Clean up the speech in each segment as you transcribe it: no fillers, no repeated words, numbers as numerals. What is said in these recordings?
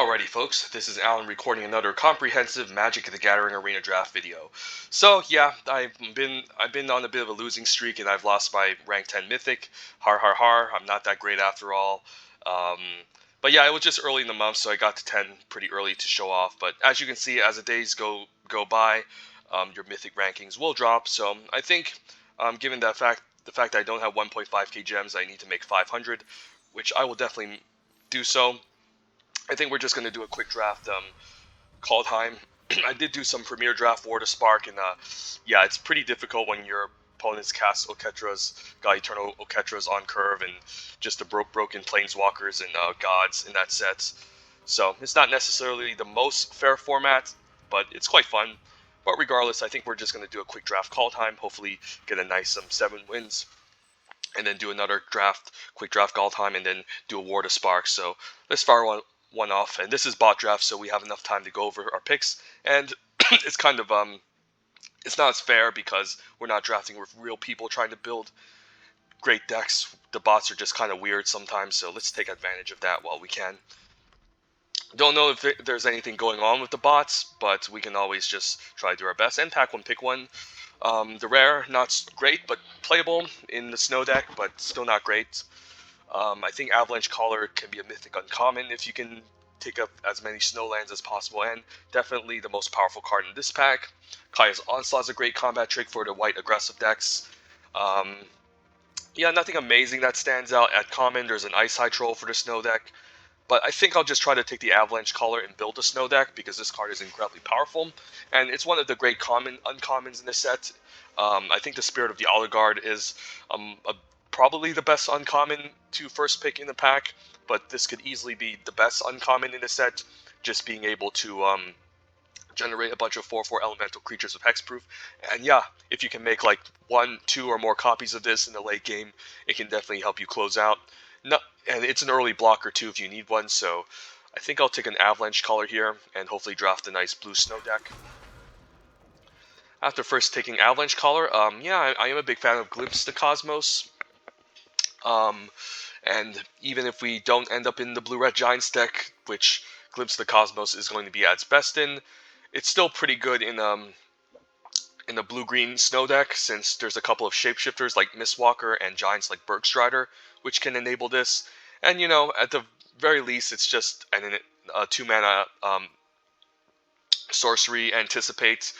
Alrighty folks, this is Alan recording another comprehensive Magic the Gathering Arena Draft video. So yeah, I've been on a bit of a losing streak and I've lost my rank 10 Mythic. Har har har, I'm not that great after all. But yeah, it was just early in the month, so I got to 10 pretty early to show off. But as you can see, as the days go by, your Mythic rankings will drop. So I think, given the fact that I don't have 1.5k gems, I need to make 500, which I will definitely do so. I think we're just going to do a quick draft, Kaldheim. I did do some Premier Draft War to Spark, and yeah, it's pretty difficult when your opponents cast got Eternal Oketras on curve, and just the broken Planeswalkers and Gods in that set. So it's not necessarily the most fair format, but it's quite fun. But regardless, I think we're just going to do a quick draft Kaldheim, hopefully get a nice 7 wins, and then do another quick draft Kaldheim, and then do a War to Spark. So let's fire one off, and this is bot draft, so we have enough time to go over our picks, and it's kind of it's not as fair because we're not drafting with real people trying to build great decks. The bots are just kind of weird sometimes, so let's take advantage of that while we can. Don't know if there's anything going on with the bots, but we can always just try to do our best and pack one, pick one. The rare, not great, but playable in the snow deck, but still not great. I think Avalanche Caller can be a mythic uncommon if you can take up as many snowlands as possible, and definitely the most powerful card in this pack. Kaya's Onslaught is a great combat trick for the white aggressive decks. Yeah, nothing amazing that stands out at common. There's an Ice High Troll for the snow deck, but I think I'll just try to take the Avalanche Caller and build a snow deck because this card is incredibly powerful, and it's one of the great uncommons in the set. I think the Spirit of the Oligarch is probably the best uncommon to first pick in the pack, but this could easily be the best uncommon in the set, just being able to generate a bunch of 4/4 elemental creatures with hexproof. And yeah, if you can make like 1, 2, or more copies of this in the late game, it can definitely help you close out. And it's an early blocker too if you need one, so I think I'll take an Avalanche Caller here and hopefully draft a nice blue snow deck. After first taking Avalanche Caller, yeah, I am a big fan of Glimpse the Cosmos. And even if we don't end up in the Blue-Red Giants deck, which Glimpse the Cosmos is going to be at its best in, it's still pretty good in the Blue-Green Snow deck, since there's a couple of shapeshifters like Mistwalker and giants like Bergstrider, which can enable this. And, you know, at the very least, it's just a 2-mana sorcery, Anticipate.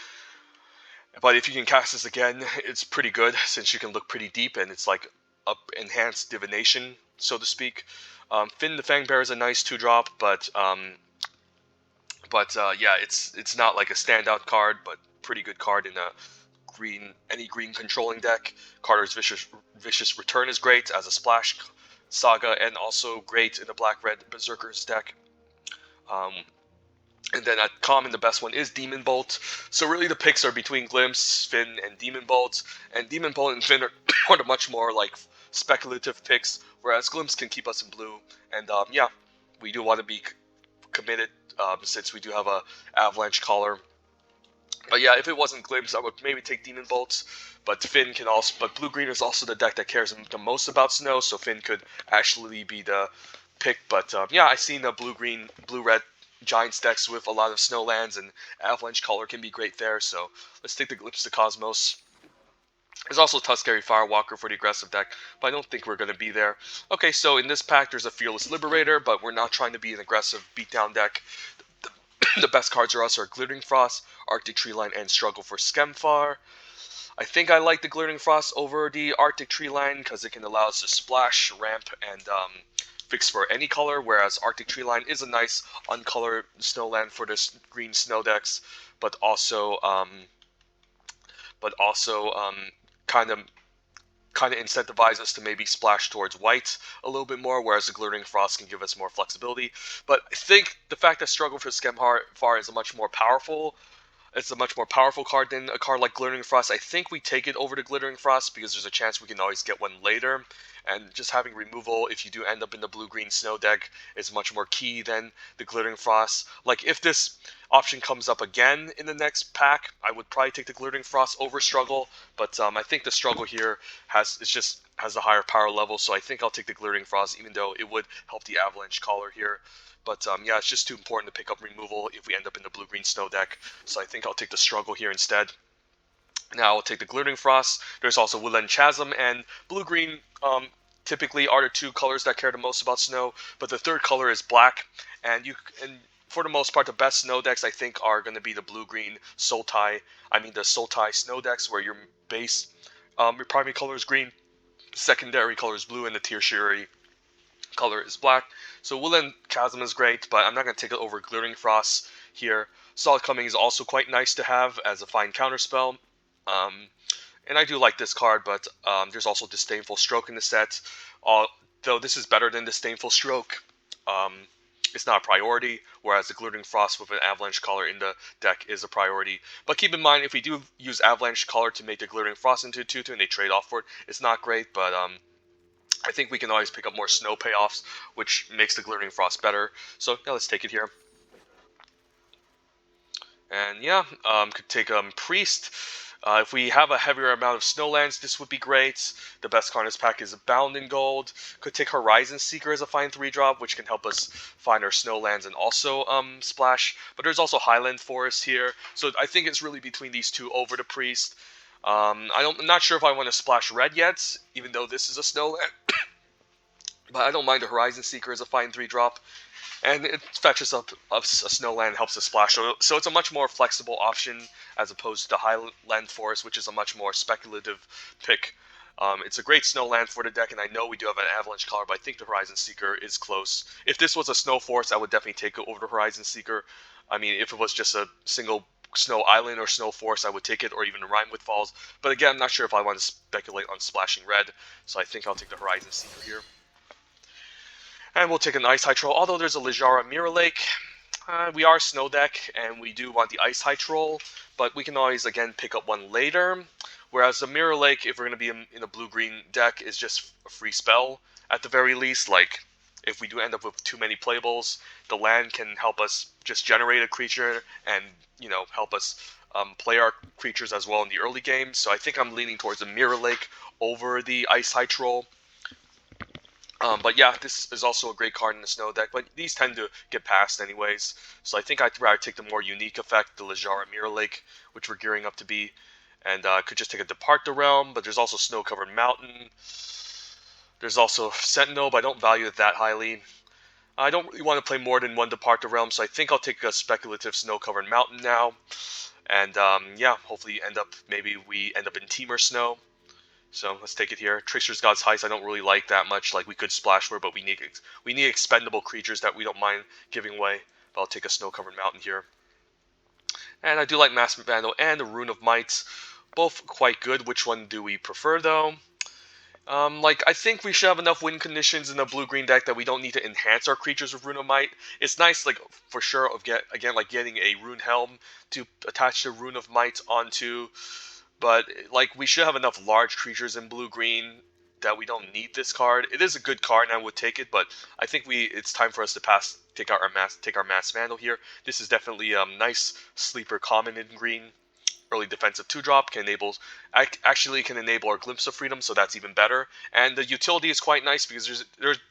But if you can cast this again, it's pretty good, since you can look pretty deep, and it's like enhanced divination, so to speak. Finn the Fangbearer is a nice 2-drop, but yeah, it's not like a standout card, but pretty good card in any green controlling deck. Carter's Vicious Return is great as a splash saga, and also great in the Black-Red Berserkers deck. And then at common, the best one is Demon Bolt. So really the picks are between Glimpse, Finn, and Demon Bolt. And Demon Bolt and Finn are the much more like speculative picks, whereas Glimpse can keep us in blue. And yeah, we do want to be committed since we do have a Avalanche Caller. But yeah, if it wasn't Glimpse, I would maybe take Demon Bolt. But Finn can also, but Blue-Green is also the deck that cares the most about snow, so Finn could actually be the pick. But yeah, I've seen the Blue-Green, Blue-Red Giants decks with a lot of snowlands, and Avalanche Caller can be great there. So let's take the Glimpse to Cosmos. There's also Tuskegee Firewalker for the aggressive deck, but I don't think we're going to be there. Okay, so in this pack there's a Fearless Liberator, but we're not trying to be an aggressive beatdown deck. The best cards for us are Glittering Frost, Arctic Treeline, and Struggle for Skemfar. I think I like the Glittering Frost over the Arctic Treeline because it can allow us to splash, ramp, and fix for any color, whereas Arctic Treeline is a nice uncolored snowland for the green snow decks, but also kind of incentivize us to maybe splash towards white a little bit more, whereas the Glittering Frost can give us more flexibility. But I think the fact that Struggle for Skemfar is a much more powerful card than a card like Glittering Frost. I think we take it over to Glittering Frost because there's a chance we can always get one later. And just having removal, if you do end up in the blue-green snow deck, is much more key than the Glittering Frost. Like, if this option comes up again in the next pack, I would probably take the Glittering Frost over Struggle. But I think the Struggle here is just has a higher power level, so I think I'll take the Glittering Frost, even though it would help the Avalanche Collar here. But yeah, it's just too important to pick up removal if we end up in the blue-green snow deck, so I think I'll take the Struggle here instead. Now I'll take the Glittering Frost. There's also Woodland Chasm, and blue-green typically are the two colors that care the most about snow, but the third color is black, and for the most part, the best snow decks I think are going to be the blue-green Sultai. I mean the Sultai snow decks, where your base, your primary color is green, secondary color is blue, and the tertiary color is black. So Woodland Chasm is great, but I'm not going to take it over Glittering Frost here. Solid Coming is also quite nice to have as a fine counterspell. And I do like this card, but there's also Disdainful Stroke in the set. Though this is better than Disdainful Stroke, it's not a priority, whereas the Glittering Frost with an Avalanche Collar in the deck is a priority. But keep in mind, if we do use Avalanche Collar to make the Glittering Frost into a 2/2 and they trade off for it, it's not great, but I think we can always pick up more snow payoffs, which makes the Glittering Frost better. So yeah, let's take it here. And yeah, could take Priest. If we have a heavier amount of snowlands, this would be great. The best card in this pack is Bound in Gold. Could take Horizon Seeker as a fine 3-drop, which can help us find our snowlands and also splash. But there's also Highland Forest here, so I think it's really between these two over the Priest. I'm not sure if I want to splash red yet, even though this is a snowland. But I don't mind the Horizon Seeker as a fine 3-drop. And it fetches up a snowland, helps us splash. So it's a much more flexible option as opposed to the Highland Forest, which is a much more speculative pick. It's a great snowland for the deck, and I know we do have an Avalanche Collar, but I think the Horizon Seeker is close. If this was a Snow Forest, I would definitely take it over the Horizon Seeker. I mean, if it was just a single Snow Island or Snow Forest, I would take it, or even the Rhinewood Falls. But again, I'm not sure if I want to speculate on splashing red, so I think I'll take the Horizon Seeker here. And we'll take an Ice High Troll, although there's a Liljara Mirror Lake. We are Snow Deck, and we do want the Ice High Troll, but we can always, again, pick up one later. Whereas the Mirror Lake, if we're going to be in a blue-green deck, is just a free spell, at the very least. Like, if we do end up with too many playables, the land can help us just generate a creature and, you know, help us play our creatures as well in the early game. So I think I'm leaning towards the Mirror Lake over the Ice High Troll. But yeah, this is also a great card in the Snow deck, but these tend to get passed anyways. So I think I'd rather take the more unique effect, the Liljara Mirror Lake, which we're gearing up to be. And could just take a Depart the Realm, but there's also Snow-Covered Mountain. There's also Sentinel, but I don't value it that highly. I don't really want to play more than one Depart the Realm, so I think I'll take a speculative Snow-Covered Mountain now. And yeah, hopefully maybe we end up in Temur Snow. So let's take it here. Trickster's God's Heist I don't really like that much. Like, we could splash for it, but we need expendable creatures that we don't mind giving away. But I'll take a Snow-Covered Mountain here. And I do like Mass Vandal and the Rune of Might. Both quite good. Which one do we prefer, though? I think we should have enough win conditions in the blue-green deck that we don't need to enhance our creatures with Rune of Might. It's nice, like, for sure, getting a Rune Helm to attach the Rune of Might onto. But, like, we should have enough large creatures in blue-green that we don't need this card. It is a good card, and I would take it, but I think it's time for us to take our Mass Vandal here. This is definitely a nice sleeper common in green. Early defensive 2-drop can enable our Glimpse of Freedom, so that's even better. And the utility is quite nice because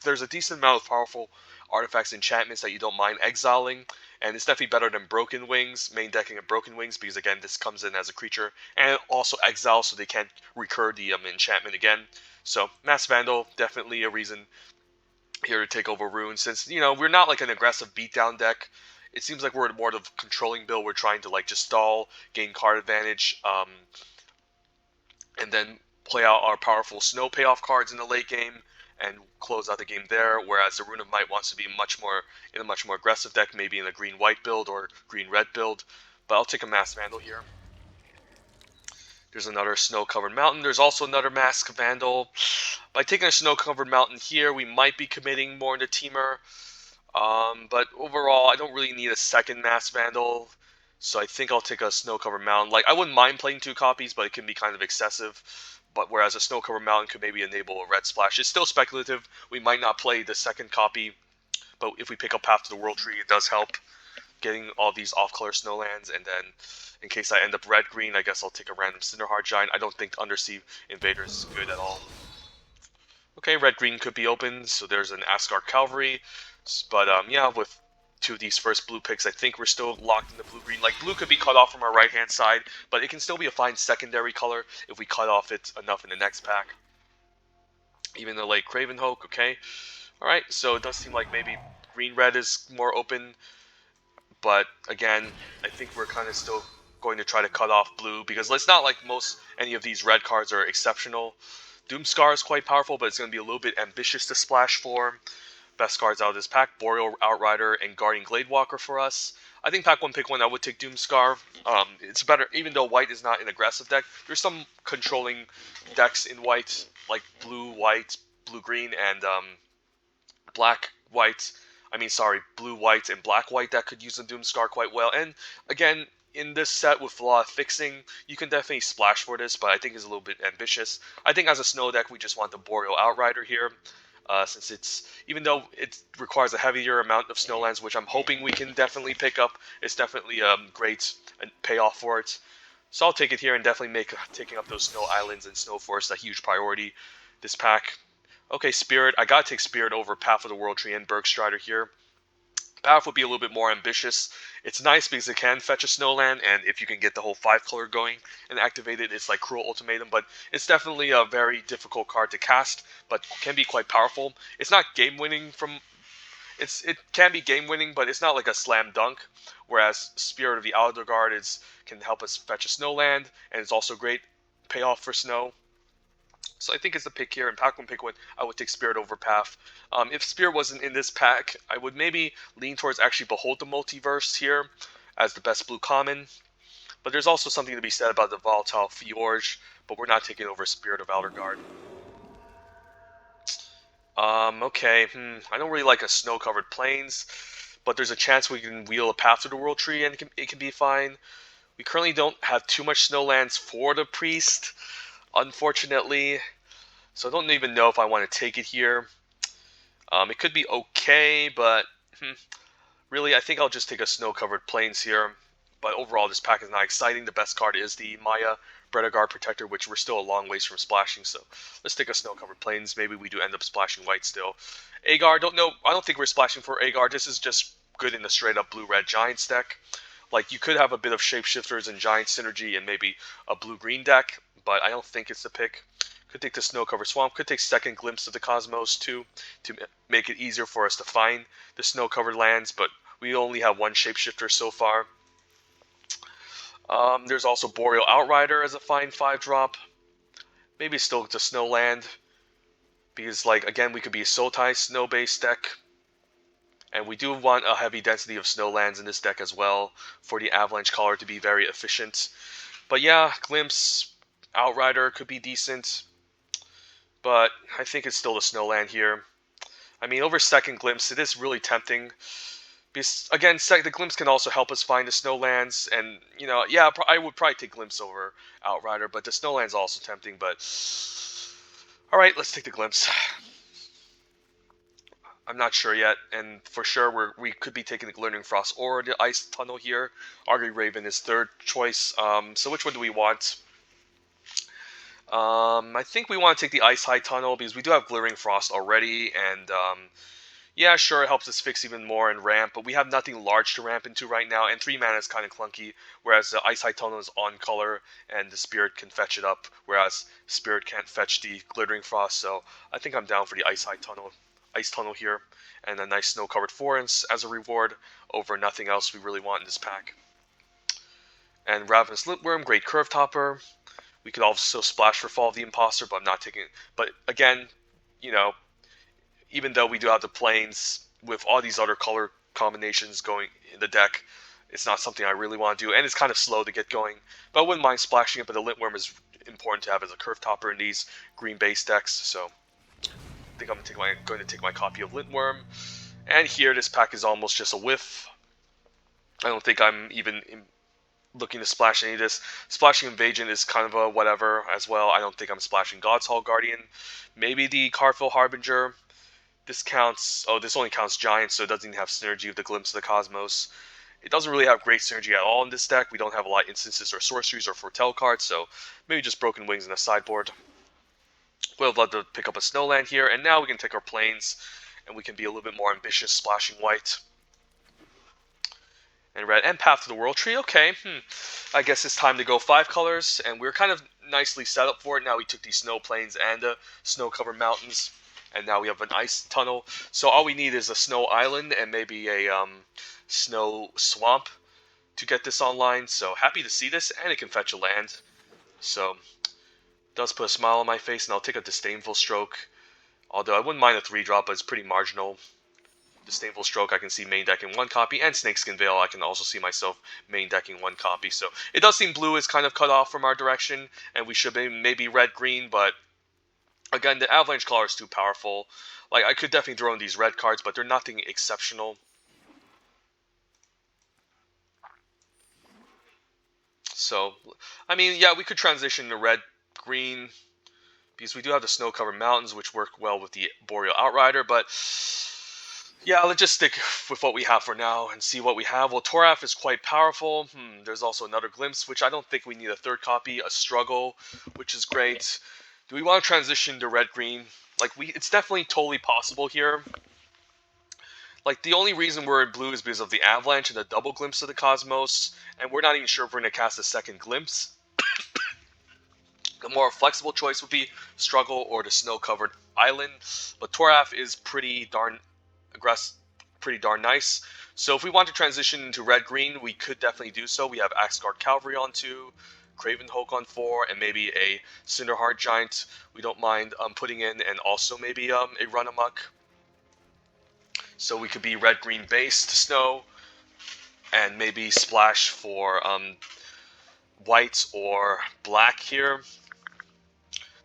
there's a decent amount of powerful artifacts and enchantments that you don't mind exiling. And it's definitely better than Broken Wings, main decking of Broken Wings, because again, this comes in as a creature, and also exile so they can't recur the enchantment again. So, Mass Vandal, definitely a reason here to take over Rune, since, you know, we're not like an aggressive beatdown deck. It seems like we're more of a controlling build. We're trying to, like, just stall, gain card advantage, and then play out our powerful snow payoff cards in the late game, and close out the game there, whereas the Rune of Might wants to be in a much more aggressive deck, maybe in a green-white build or green-red build. But I'll take a Mass Vandal here. There's another Snow-Covered Mountain. There's also another Mass Vandal. By taking a Snow-Covered Mountain here, we might be committing more into Temur. But overall, I don't really need a second Mass Vandal, so I think I'll take a Snow-Covered Mountain. Like, I wouldn't mind playing 2 copies, but it can be kind of excessive. But whereas a Snow-Covered Mountain could maybe enable a red splash. It's still speculative. We might not play the second copy, but if we pick up Path to the World Tree, it does help getting all these off-color snowlands. And then, in case I end up red-green, I guess I'll take a random Cinderheart Giant. I don't think Undersea Invader is good at all. Okay, red-green could be open, so there's an Asgard Cavalry. But yeah, with two of these first blue picks, I think we're still locked in the blue-green. Like, blue could be cut off from our right-hand side, but it can still be a fine secondary color if we cut off it enough in the next pack. Even the late Cravenhoke, okay. Alright, so it does seem like maybe green-red is more open. But again, I think we're kind of still going to try to cut off blue, because it's not like any of these red cards are exceptional. Doomscar is quite powerful, but it's going to be a little bit ambitious to splash for. Best cards out of this pack: Boreal Outrider and Guardian Gladewalker for us. I think pack one, pick one, I would take Doomscar. It's better, even though white is not an aggressive deck. There's some controlling decks in white, like blue, white, blue, green, and black, white. Blue, white, and black, white that could use the Doomscar quite well. And again, in this set with a lot of fixing, you can definitely splash for this, but I think it's a little bit ambitious. I think as a snow deck, we just want the Boreal Outrider here. Since even though it requires a heavier amount of snowlands, which I'm hoping we can definitely pick up, it's definitely a great payoff for it. So I'll take it here and definitely make taking up those snow islands and snow forests a huge priority this pack. Okay, Spirit. I gotta take Spirit over Path of the World Tree and Bergstrider here. Path would be a little bit more ambitious. It's nice because it can fetch a snowland, and if you can get the whole 5-color going and activate it, it's like Cruel Ultimatum, but it's definitely a very difficult card to cast, but can be quite powerful. It's not game-winning it can be game-winning, but it's not like a slam dunk, whereas Spirit of the Outer Guard can help us fetch a snowland, and it's also great payoff for snow. So I think it's a pick here, and pack one, pick one, I would take Spirit over Path. If Spirit wasn't in this pack, I would maybe lean towards actually Behold the Multiverse here as the best blue common. But there's also something to be said about the Volatile Fjorge, but we're not taking over Spirit of Outer Guard. Okay, I don't really like a snow-covered plains, but there's a chance we can wheel a Path to the World Tree and it can be fine. We currently don't have too much snowlands for the Priest, unfortunately, so I don't even know if I want to take it here. It could be okay, but really, I think I'll just take a snow-covered plains here. But overall, this pack is not exciting. The best card is the Maya Bredegar Protector, which we're still a long ways from splashing, so let's take a snow-covered plains. Maybe we do end up splashing white still. Agar, I don't think we're splashing for Agar. This is just good in the straight-up blue-red Giants deck. Like, you could have a bit of Shapeshifters and Giant Synergy and maybe a blue-green deck, but I don't think it's the pick. Could take the Snow-Covered Swamp, could take Second Glimpse of the Cosmos too, to make it easier for us to find the snow-covered lands, but we only have one Shapeshifter so far. There's also Boreal Outrider as a fine 5-drop. Maybe still to Snowland, because, like, again, we could be a Sultai snow-based deck. And we do want a heavy density of snowlands in this deck as well for the Avalanche Caller to be very efficient. But yeah, Glimpse, Outrider could be decent, but I think it's still the Snowland here. I mean, over Second Glimpse, it is really tempting. Because, again, the Glimpse can also help us find the Snowlands, and, you know, yeah, I would probably take Glimpse over Outrider, but the Snowland's also tempting, but... Alright, let's take the Glimpse. I'm not sure yet, and for sure we could be taking the Glittering Frost or the Ice Tunnel here. Argy Raven is third choice, so which one do we want? I think we want to take the Ice High Tunnel because we do have Glittering Frost already, and yeah, sure, it helps us fix even more and ramp, but we have nothing large to ramp into right now, and 3 mana is kind of clunky, whereas the Ice High Tunnel is on color, and the Spirit can fetch it up, whereas Spirit can't fetch the Glittering Frost, so I think I'm down for the Ice Tunnel here, and a nice snow-covered forest as a reward over nothing else we really want in this pack. And Ravenous Lintworm, great Curve Topper. We could also splash for Fall of the Imposter, but I'm not taking it. But again, you know, even though we do have the plains with all these other color combinations going in the deck, it's not something I really want to do, and it's kind of slow to get going. But I wouldn't mind splashing it, but the Lintworm is important to have as a Curve Topper in these green base decks, so I think I'm going to take my copy of Lintworm. And here, this pack is almost just a whiff. I don't think I'm even looking to splash any of this. Splashing Invasion is kind of a whatever as well. I don't think I'm splashing God's Hall Guardian. Maybe the Carfil Harbinger. This only counts Giants, so it doesn't even have synergy with the Glimpse of the Cosmos. It doesn't really have great synergy at all in this deck. We don't have a lot of instances or sorceries or foretell cards, so maybe just Broken Wings in the sideboard. We'll love to pick up a snowland here, and now we can take our plains, and we can be a little bit more ambitious, splashing white and red, and Path to the World Tree. Okay, I guess it's time to go 5 colors, and we're kind of nicely set up for it. Now we took these snow plains and snow-covered mountains, and now we have an ice tunnel. So all we need is a snow island and maybe a snow swamp to get this online. So happy to see this, and it can fetch a land. So does put a smile on my face, and I'll take a Disdainful Stroke. Although I wouldn't mind a 3-drop, but it's pretty marginal. Disdainful Stroke, I can see main decking 1 copy, and Snakeskin Veil, I can also see myself main decking 1 copy. So it does seem blue is kind of cut off from our direction, and we should be maybe red-green, but again, the Avalanche Caller is too powerful. Like, I could definitely throw in these red cards, but they're nothing exceptional. So, I mean, yeah, we could transition to red-green, because we do have the snow-covered mountains, which work well with the Boreal Outrider, but yeah, let's just stick with what we have for now and see what we have. Well, Toralf is quite powerful. There's also another Glimpse, which I don't think we need a 3rd copy. A Struggle, which is great. Do we want to transition to red-green? Like, it's definitely totally possible here. Like, the only reason we're in blue is because of the Avalanche and the double Glimpse of the Cosmos, and we're not even sure if we're going to cast a 2nd Glimpse. The more flexible choice would be Struggle or the snow-covered island, but Toralf is pretty darn nice. So if we want to transition into red-green, we could definitely do so. We have Axgard Cavalry on 2, Craven Hulk on 4, and maybe a Cinderheart Giant we don't mind putting in, and also maybe a Run Amok. So we could be red-green based snow, and maybe splash for white or black here.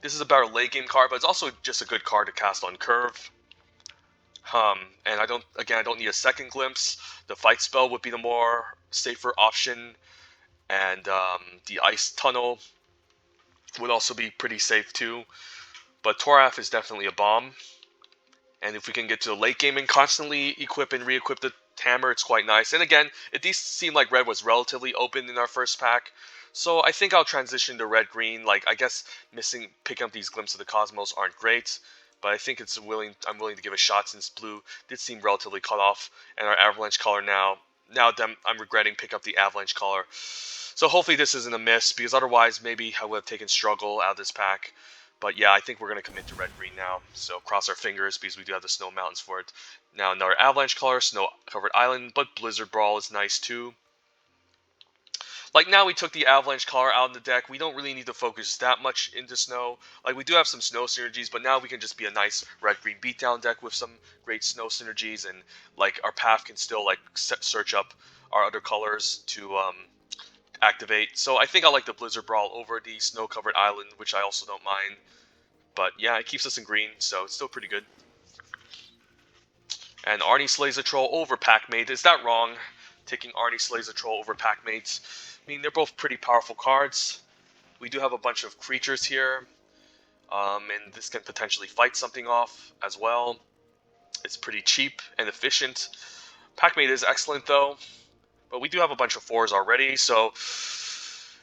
This is a better late game card, but it's also just a good card to cast on curve. And I don't need a 2nd Glimpse. The Fight spell would be the more safer option, and the Ice Tunnel would also be pretty safe too. But Toralf is definitely a bomb, and if we can get to the late game and constantly equip and re-equip the Hammer, it's quite nice. And again, it does seem like red was relatively open in our first pack, so I think I'll transition to red-green. Like, I guess picking up these Glimpses of the Cosmos aren't great, but I think I'm willing to give a shot, since blue did seem relatively cut off, and our Avalanche Caller now I'm regretting picking up the Avalanche Caller. So hopefully this isn't a miss, because otherwise maybe I would have taken Struggle out of this pack. But yeah, I think we're going to commit to red-green now, so cross our fingers, because we do have the Snow Mountains for it. Now another Avalanche Caller, Snow-Covered Island, but Blizzard Brawl is nice too. Like, now we took the Avalanche Caller out in the deck. We don't really need to focus that much into snow. Like, we do have some snow synergies, but now we can just be a nice red-green beatdown deck with some great snow synergies, and like our path can still like search up our other colors to activate. So I think I like the Blizzard Brawl over the Snow-Covered Island, which I also don't mind. But yeah, it keeps us in green, so it's still pretty good. And Arnie slays a troll over Packmate. Is that wrong? Taking Arnie slays a troll over Packmate. I mean, they're both pretty powerful cards. We do have a bunch of creatures here, and this can potentially fight something off as well. It's pretty cheap and efficient. Packmate is excellent though, but we do have a bunch of 4s already, so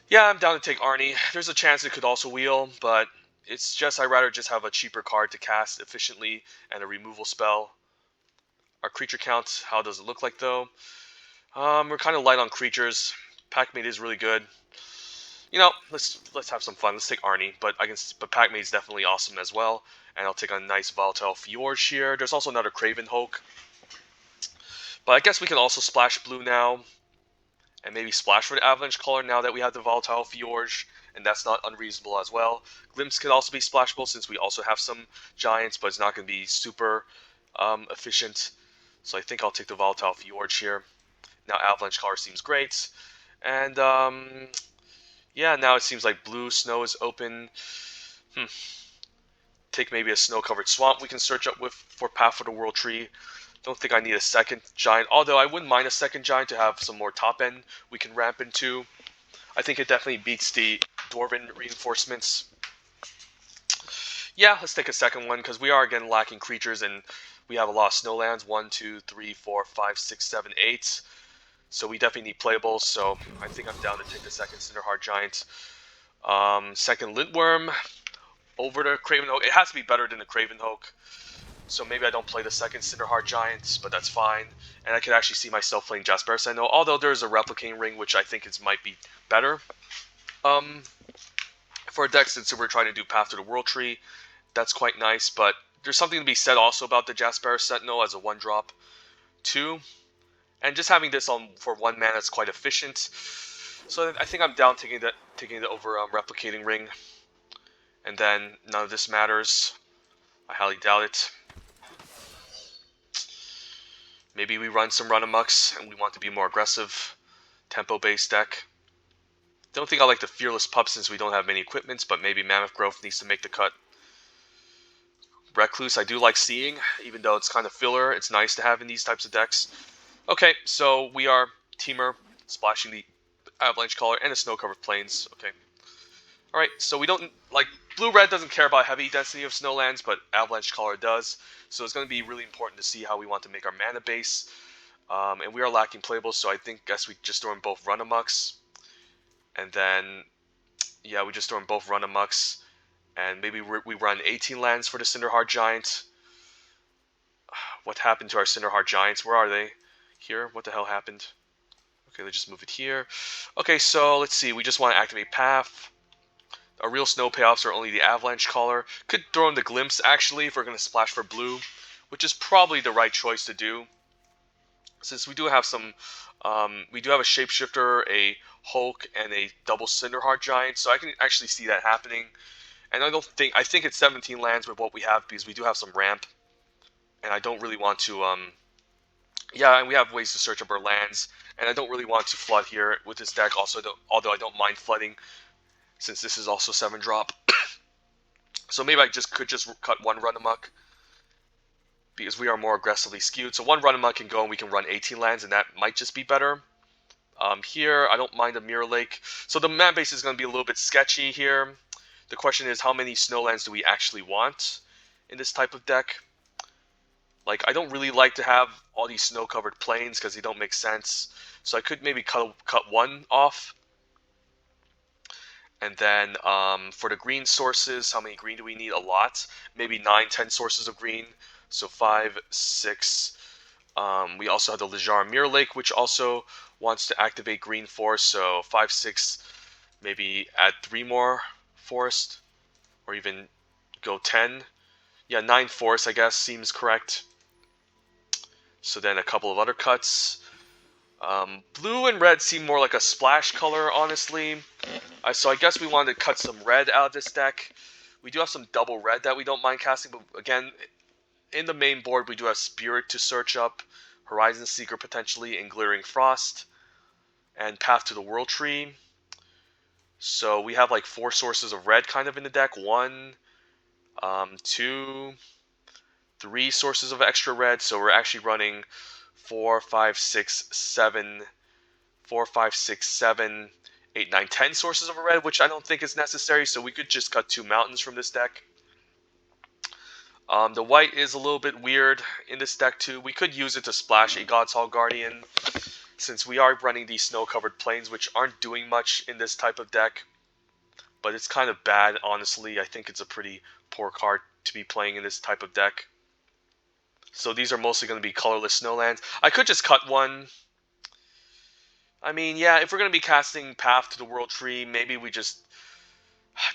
yeah, I'm down to take Arnie. There's a chance it could also wheel, but it's just I'd rather just have a cheaper card to cast efficiently and a removal spell. Our creature count, how does it look like though? We're kind of light on creatures. Packmate is really good. You know, let's have some fun. Let's take Arnie, but Packmate is definitely awesome as well. And I'll take a nice Volatile Fjord here. There's also another Craven Hulk. But I guess we can also splash blue now, and maybe splash for the Avalanche Caller now that we have the Volatile Fjord, and that's not unreasonable as well. Glimpse can also be splashable since we also have some giants, but it's not going to be super efficient. So I think I'll take the Volatile Fjord here. Now Avalanche Caller seems great. And yeah, now it seems like blue snow is open. Take maybe a snow-covered swamp we can search up with for Path for the World Tree. Don't think I need a 2nd giant, although I wouldn't mind a 2nd giant to have some more top end we can ramp into. I think it definitely beats the Dwarven reinforcements. Yeah, let's take a 2nd one, because we are again lacking creatures, and we have a lot of snowlands. 1, 2, 3, 4, 5, 6, 7, 8. So we definitely need playables, so I think I'm down to take the 2nd Cinderheart Giant. 2nd Lintworm over the Craven Hoke. It has to be better than the Craven Hoke. So maybe I don't play the second Cinderheart Giant, but that's fine. And I could actually see myself playing Jasper Sentinel, although there's a Replicating Ring, which I think might be better. For a deck, since we're trying to do Path to the World Tree, that's quite nice, but there's something to be said also about the Jasper Sentinel as a 1-drop, too. And just having this on for 1 mana is quite efficient. So I think I'm down taking it over Replicating Ring. And then none of this matters. I highly doubt it. Maybe we run some Run-Amucks and we want to be more aggressive. Tempo-based deck. Don't think I like the Fearless Pup since we don't have many equipments, but maybe Mammoth Growth needs to make the cut. Recluse I do like seeing, even though it's kind of filler. It's nice to have in these types of decks. Okay, so we are Temur, splashing the Avalanche Caller and the Snow-Covered Plains. Okay. Alright, so we don't, like, Blue-Red doesn't care about heavy density of Snowlands, but Avalanche Caller does. So it's going to be really important to see how we want to make our mana base. And we are lacking playables, so I guess we just throw in both Run-Amucks. And then, yeah, we just throw in both Run-Amucks. And maybe we run 18 lands for the Cinderheart Giant. What happened to our Cinderheart Giants? Where are they? Here? What the hell happened? Okay, let's just move it here. Okay, so let's see. We just want to activate Path. Our real snow payoffs are only the Avalanche Caller. Could throw in the Glimpse, actually, if we're going to splash for blue, which is probably the right choice to do. Since we do have some, we do have a Shapeshifter, a Hulk, and a double Cinderheart Giant, so I can actually see that happening. And I think it's 17 lands with what we have, because we do have some ramp. And I don't really want to, yeah, and we have ways to search up our lands. And I don't really want to flood here with this deck, although I don't mind flooding, since this is also 7-drop. So maybe I could just cut 1 Run-Amuck, because we are more aggressively skewed. So 1 Run-Amuck can go and we can run 18 lands, and that might just be better. Here, I don't mind a Mirror Lake. So the mana base is going to be a little bit sketchy here. The question is, how many Snowlands do we actually want in this type of deck? Like, I don't really like to have all these snow-covered plains because they don't make sense. So I could maybe cut 1 off. And then for the green sources, how many green do we need? A lot. Maybe 9, 10 sources of green. So 5, 6. We also have the Lejar Mirror Lake, which also wants to activate green forest. So 5, 6, maybe add 3 more forest. Or even go 10. Yeah, 9 forest, I guess, seems correct. So then a couple of other cuts. Blue and red seem more like a splash color, honestly. So I guess we wanted to cut some red out of this deck. We do have some double red that we don't mind casting, but again, in the main board we do have Spirit to search up, Horizon Seeker potentially, and Glittering Frost, and Path to the World Tree. So we have like 4 sources of red kind of in the deck. 1, 2, 3 sources of extra red, so we're actually running 4, 5, 6, 7, 4, 5, 6, 7, 8, 9, 10 sources of red, which I don't think is necessary, so we could just cut 2 mountains from this deck. The white is a little bit weird in this deck too. We could use it to splash a God's Hall Guardian, since we are running these snow-covered plains, which aren't doing much in this type of deck. But it's kind of bad, honestly. I think it's a pretty poor card to be playing in this type of deck. So these are mostly going to be colorless snowlands. I could just cut 1. I mean, yeah, if we're going to be casting Path to the World Tree, maybe we just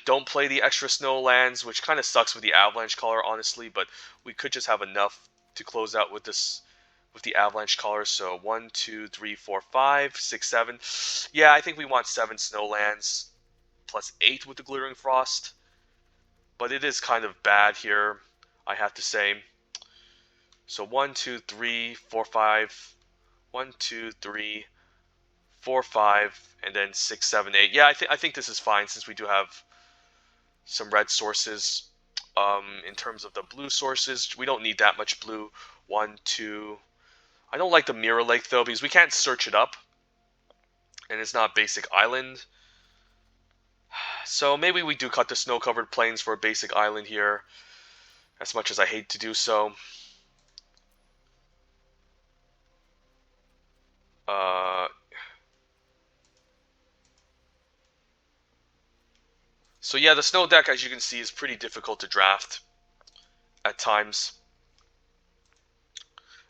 don't play the extra snowlands, which kind of sucks with the Avalanche Caller, honestly, but we could just have enough to close out with this, with the Avalanche Caller. So 1, 2, 3, 4, 5, 6, 7. Yeah, I think we want 7 snowlands plus 8 with the Glittering Frost. But it is kind of bad here, I have to say. So 1, 2, 3, 4, 5. 1, 2, 3, 4, 5, and then 6, 7, 8. Yeah, I think this is fine since we do have some red sources. In terms of the blue sources, we don't need that much blue. 1, 2. I don't like the Mirror Lake though, because we can't search it up, and it's not basic island. So maybe we do cut the snow-covered plains for a basic island here, as much as I hate to do so. So yeah, the snow deck, as you can see, is pretty difficult to draft at times.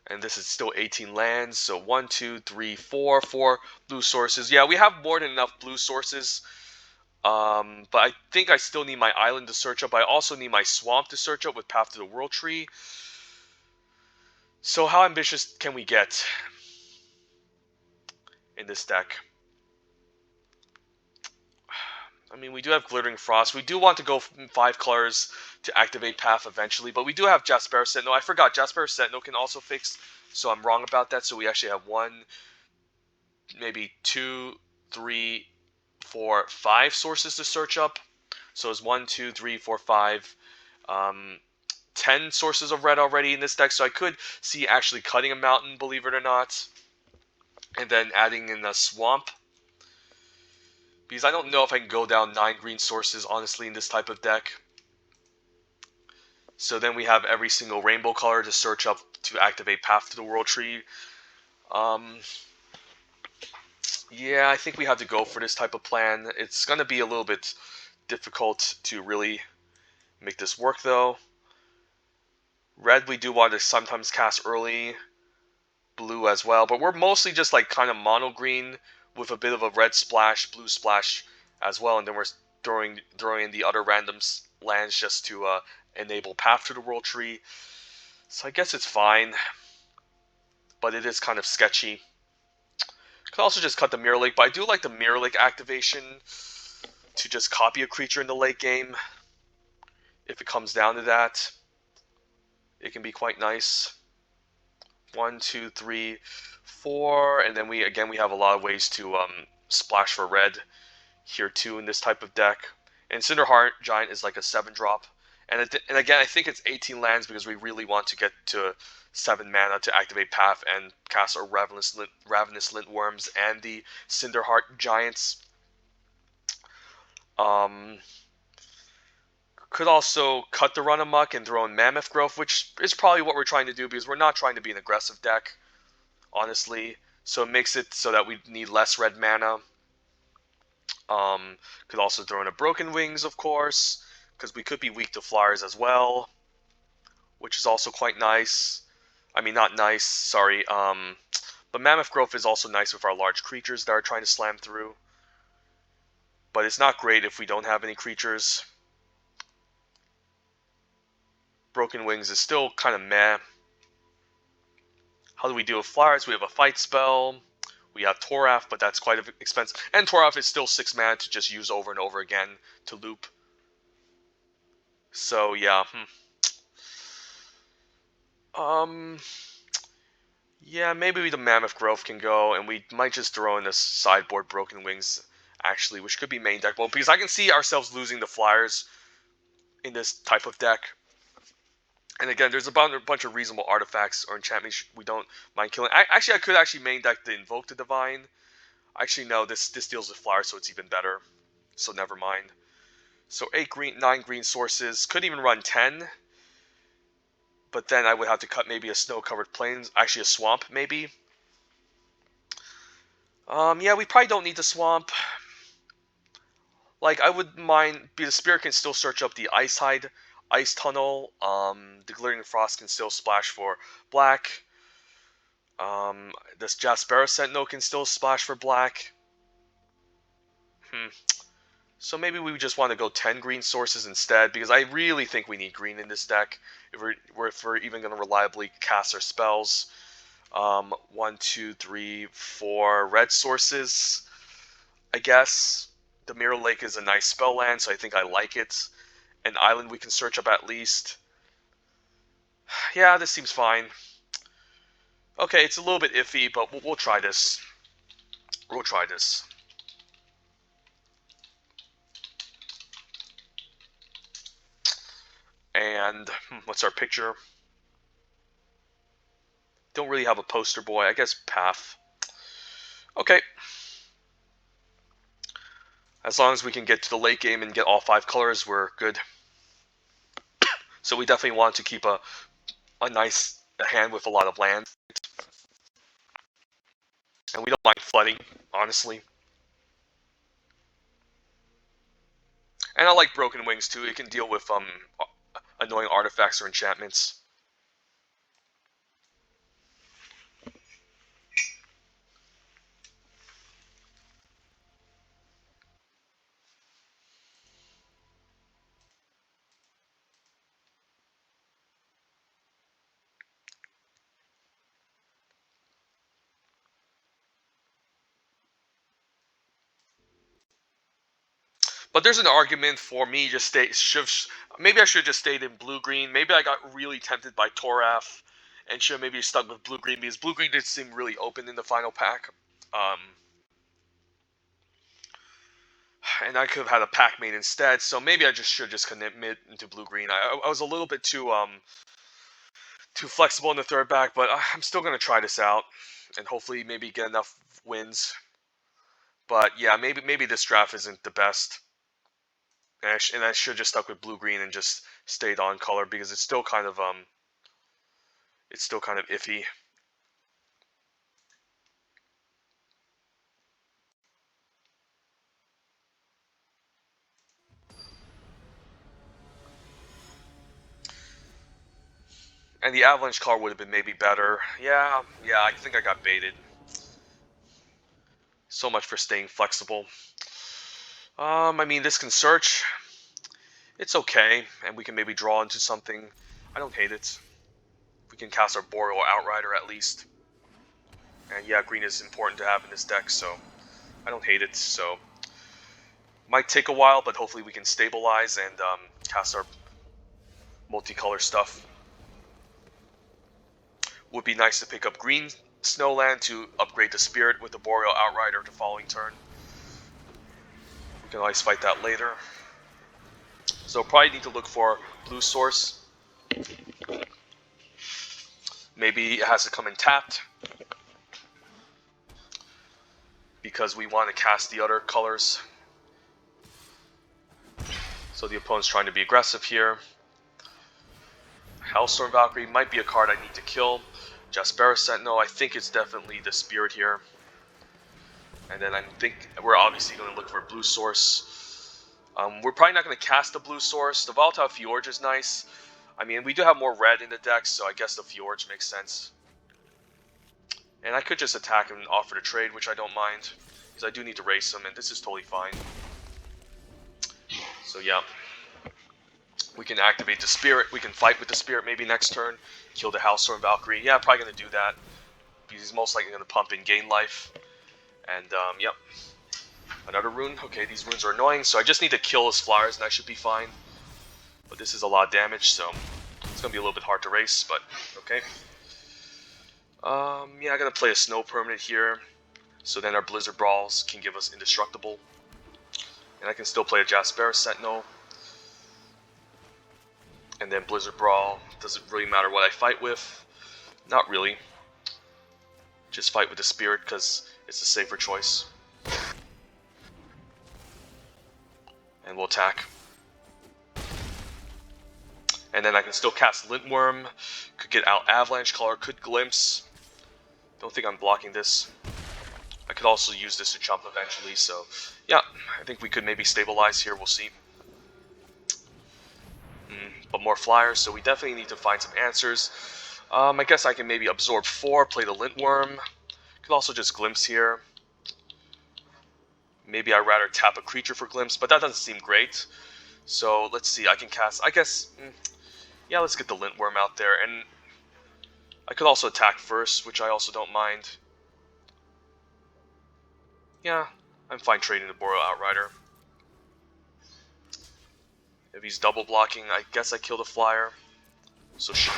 And this is still 18 lands, so 1, 2, 3, 4, 4 blue sources. Yeah, we have more than enough blue sources. But I think I still need my island to search up. I also need my swamp to search up with Path to the World Tree. So how ambitious can we get in this deck? I mean, we do have Glittering Frost. We do want to go 5 colors to activate Path eventually, but we do have Jasper Sentinel. I forgot, Jasper Sentinel can also fix, so I'm wrong about that. So we actually have 1, maybe 2, 3, 4, 5 sources to search up. So it's 1, 2, 3, 4, 5, 10 sources of red already in this deck. So I could see actually cutting a mountain, believe it or not, and then adding in a swamp. Because I don't know if I can go down 9 green sources, honestly, in this type of deck. So then we have every single rainbow color to search up to activate Path to the World Tree. Yeah, I think we have to go for this type of plan. It's going to be a little bit difficult to really make this work, though. Red, we do want to sometimes cast early. Blue as well, but we're mostly just like kind of mono green with a bit of a red splash, blue splash as well, and then we're throwing in the other random lands just to enable Path to the World Tree. So I guess it's fine, but it is kind of sketchy. Could also just cut the Mirror Lake, but I do like the Mirror Lake activation to just copy a creature in the late game. If it comes down to that, it can be quite nice. 1, 2, 3, 4, and then we have a lot of ways to splash for red here too in this type of deck. And Cinderheart Giant is like a 7-drop, and again I think it's 18 lands because we really want to get to 7 mana to activate Path and cast our Ravenous Lintworms and the Cinderheart Giants. Could also cut the Run Amok and throw in Mammoth Growth, which is probably what we're trying to do because we're not trying to be an aggressive deck, honestly. So it makes it so that we need less red mana. Could also throw in a Broken Wings, of course, because we could be weak to flyers as well, which is also quite nice. I mean, not nice, sorry. But Mammoth Growth is also nice with our large creatures that are trying to slam through. But it's not great if we don't have any creatures. Broken Wings is still kind of meh. How do we deal with flyers? We have a fight spell. We have Toralf, but that's quite expensive. And Toralf is still 6 mana to just use over and over again to loop. So, yeah. Yeah, maybe the Mammoth Growth can go, and we might just throw in the sideboard Broken Wings, actually, which could be main deckable, because I can see ourselves losing the flyers in this type of deck. And again, there's a bunch of reasonable artifacts or enchantments we don't mind killing. I could actually main deck the Invoke the Divine. Actually, no, this deals with flyers, so it's even better. So never mind. So 9 green sources. Could even run 10. But then I would have to cut maybe a snow-covered plains. Actually, a swamp, maybe. Yeah, we probably don't need the swamp. Like, I would mind, the Spirit can still search up the Ice Tunnel. The Glittering Frost can still splash for black. This Jaspera Sentinel can still splash for black. So maybe we just want to go 10 green sources instead, because I really think we need green in this deck if we're even going to reliably cast our spells. 1, 2, 3, 4 red sources, I guess. The Mirror Lake is a nice spell land, so I think I like it. An island we can search up at least. Yeah, this seems fine. Okay, it's a little bit iffy, but we'll try this. We'll try this. And what's our picture? Don't really have a poster boy. I guess Path. Okay. As long as we can get to the late game and get all 5 colors, we're good. So we definitely want to keep a nice hand with a lot of land. And we don't mind flooding, honestly. And I like Broken Wings too. It can deal with annoying artifacts or enchantments. But there's an argument for me just maybe I should have just stayed in blue green. Maybe I got really tempted by Toralf and should have maybe stuck with blue green because blue green did seem really open in the final pack. And I could have had a pack mate instead. So maybe I just should just commit into blue green. I was a little bit too flexible in the third back, but I'm still gonna try this out and hopefully maybe get enough wins. But yeah, maybe this draft isn't the best. And I should have just stuck with blue green and just stayed on color because it's still kind of iffy. And the avalanche color would have been maybe better. Yeah, I think I got baited. So much for staying flexible. I mean, this can search. It's okay, and we can maybe draw into something. I don't hate it. We can cast our Boreal Outrider at least. And yeah, green is important to have in this deck, so I don't hate it. So might take a while, but hopefully we can stabilize and cast our multicolor stuff. Would be nice to pick up green Snowland to upgrade the Spirit with the Boreal Outrider the following turn. We can always fight that later. So probably need to look for blue source. Maybe it has to come in tapped because we want to cast the other colors. So the opponent's trying to be aggressive here. Hellstorm Valkyrie might be a card I need to kill. Jaspera Sentinel, I think it's definitely the Spirit here. And then I think we're obviously going to look for a blue source. We're probably not going to cast the blue source. The Volatile Fjords is nice. I mean, we do have more red in the deck, so I guess the Fjords makes sense. And I could just attack and offer to trade, which I don't mind. Because I do need to race them, and this is totally fine. So yeah. We can activate the Spirit. We can fight with the Spirit maybe next turn. Kill the Hellstorm Valkyrie. Yeah, probably going to do that. Because he's most likely going to pump in gain life. And, yep. Another rune. Okay, these runes are annoying, so I just need to kill his flyers and I should be fine. But this is a lot of damage, so it's going to be a little bit hard to race, but okay. Yeah, I'm going to play a Snow Permanent here. So then our Blizzard Brawls can give us Indestructible. And I can still play a Jaspera Sentinel. And then Blizzard Brawl. Doesn't really matter what I fight with. Not really. Just fight with the Spirit because it's a safer choice. And we'll attack. And then I can still cast Lintworm. Could get out Avalanche Color. Could Glimpse. Don't think I'm blocking this. I could also use this to jump eventually. So yeah, I think we could maybe stabilize here. We'll see. But more flyers, so we definitely need to find some answers. I guess I can maybe absorb 4, play the Lintworm. Could also just Glimpse here. Maybe I'd rather tap a creature for Glimpse, but that doesn't seem great. So let's see, I can cast, I guess, yeah, let's get the Lintworm out there. And I could also attack first, which I also don't mind. Yeah, I'm fine trading the Boreal Outrider. If he's double blocking, I guess I kill the flyer. So sure.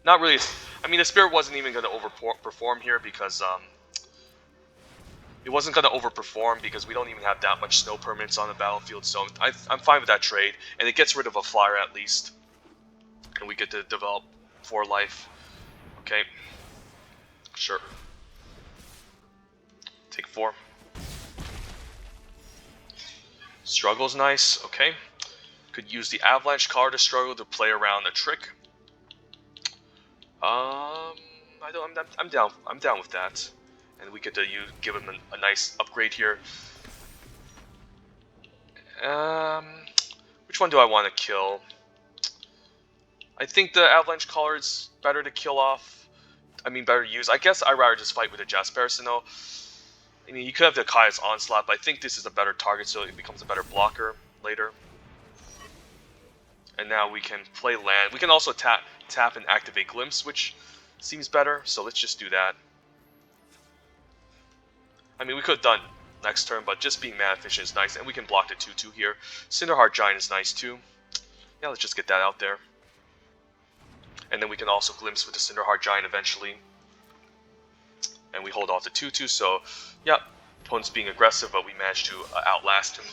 Not really. I mean, the Spirit wasn't even going to overperform here because it wasn't going to overperform because we don't even have that much snow permanents on the battlefield. So I'm fine with that trade, and it gets rid of a flyer at least, and we get to develop 4 life. Okay. Sure. Take 4. Struggle's nice. Okay. Could use the Avalanche card to struggle to play around a trick. I'm down with that, and we get to give him a nice upgrade here. Which one do I want to kill? I think the Avalanche Caller is better to kill off. I mean, better to use. I guess I'd rather just fight with a Jasperson. I mean, you could have the Kaya's Onslaught, but I think this is a better target, so it becomes a better blocker later. And now we can play land. We can also tap and activate Glimpse, which seems better, so let's just do that. I mean, we could have done next turn, but just being mana efficient is nice, and we can block the 2/2 here. Cinderheart Giant is nice too. Yeah, let's just get that out there. And then we can also Glimpse with the Cinderheart Giant eventually. And we hold off the 2/2, so yeah, opponent's being aggressive, but we managed to outlast him.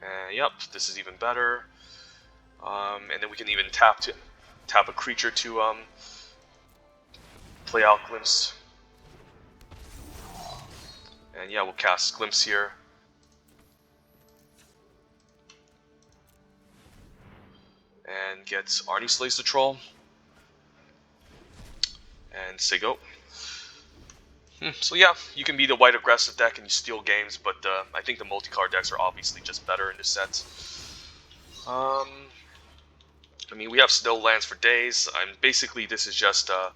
And yep, this is even better. And then we can even tap a creature to play out Glimpse. And yeah, we'll cast Glimpse here. And get Arnie Slays the Troll. And say go. So yeah, you can be the white aggressive deck and you steal games, but I think the multi-card decks are obviously just better in this set. I mean, we have snow lands for days. Basically, this is just a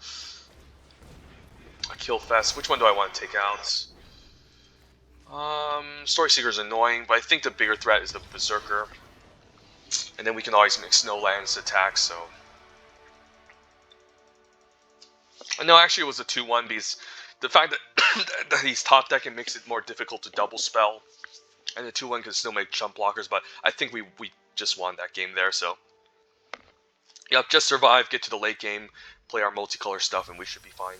kill fest. Which one do I want to take out? Story Seeker is annoying, but I think the bigger threat is the Berserker. And then we can always mix snow lands attack, so... No, actually it was a 2-1 because the fact that he's top deck, it makes it more difficult to double spell. And the 2-1 can still make jump blockers, but I think we just won that game there, so... Yep, just survive, get to the late game, play our multicolor stuff, and we should be fine.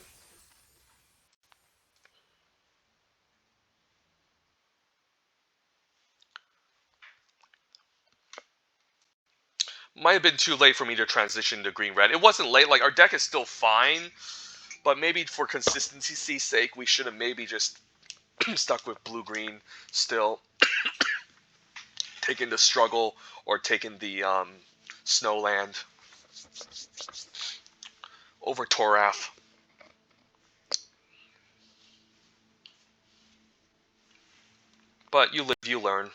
Might have been too late for me to transition to green-red. It wasn't late, like, our deck is still fine, but maybe for consistency's sake, we should have maybe just stuck with blue-green still. Taking the struggle, or taking the Snowland over Toralf. But you live, you learn.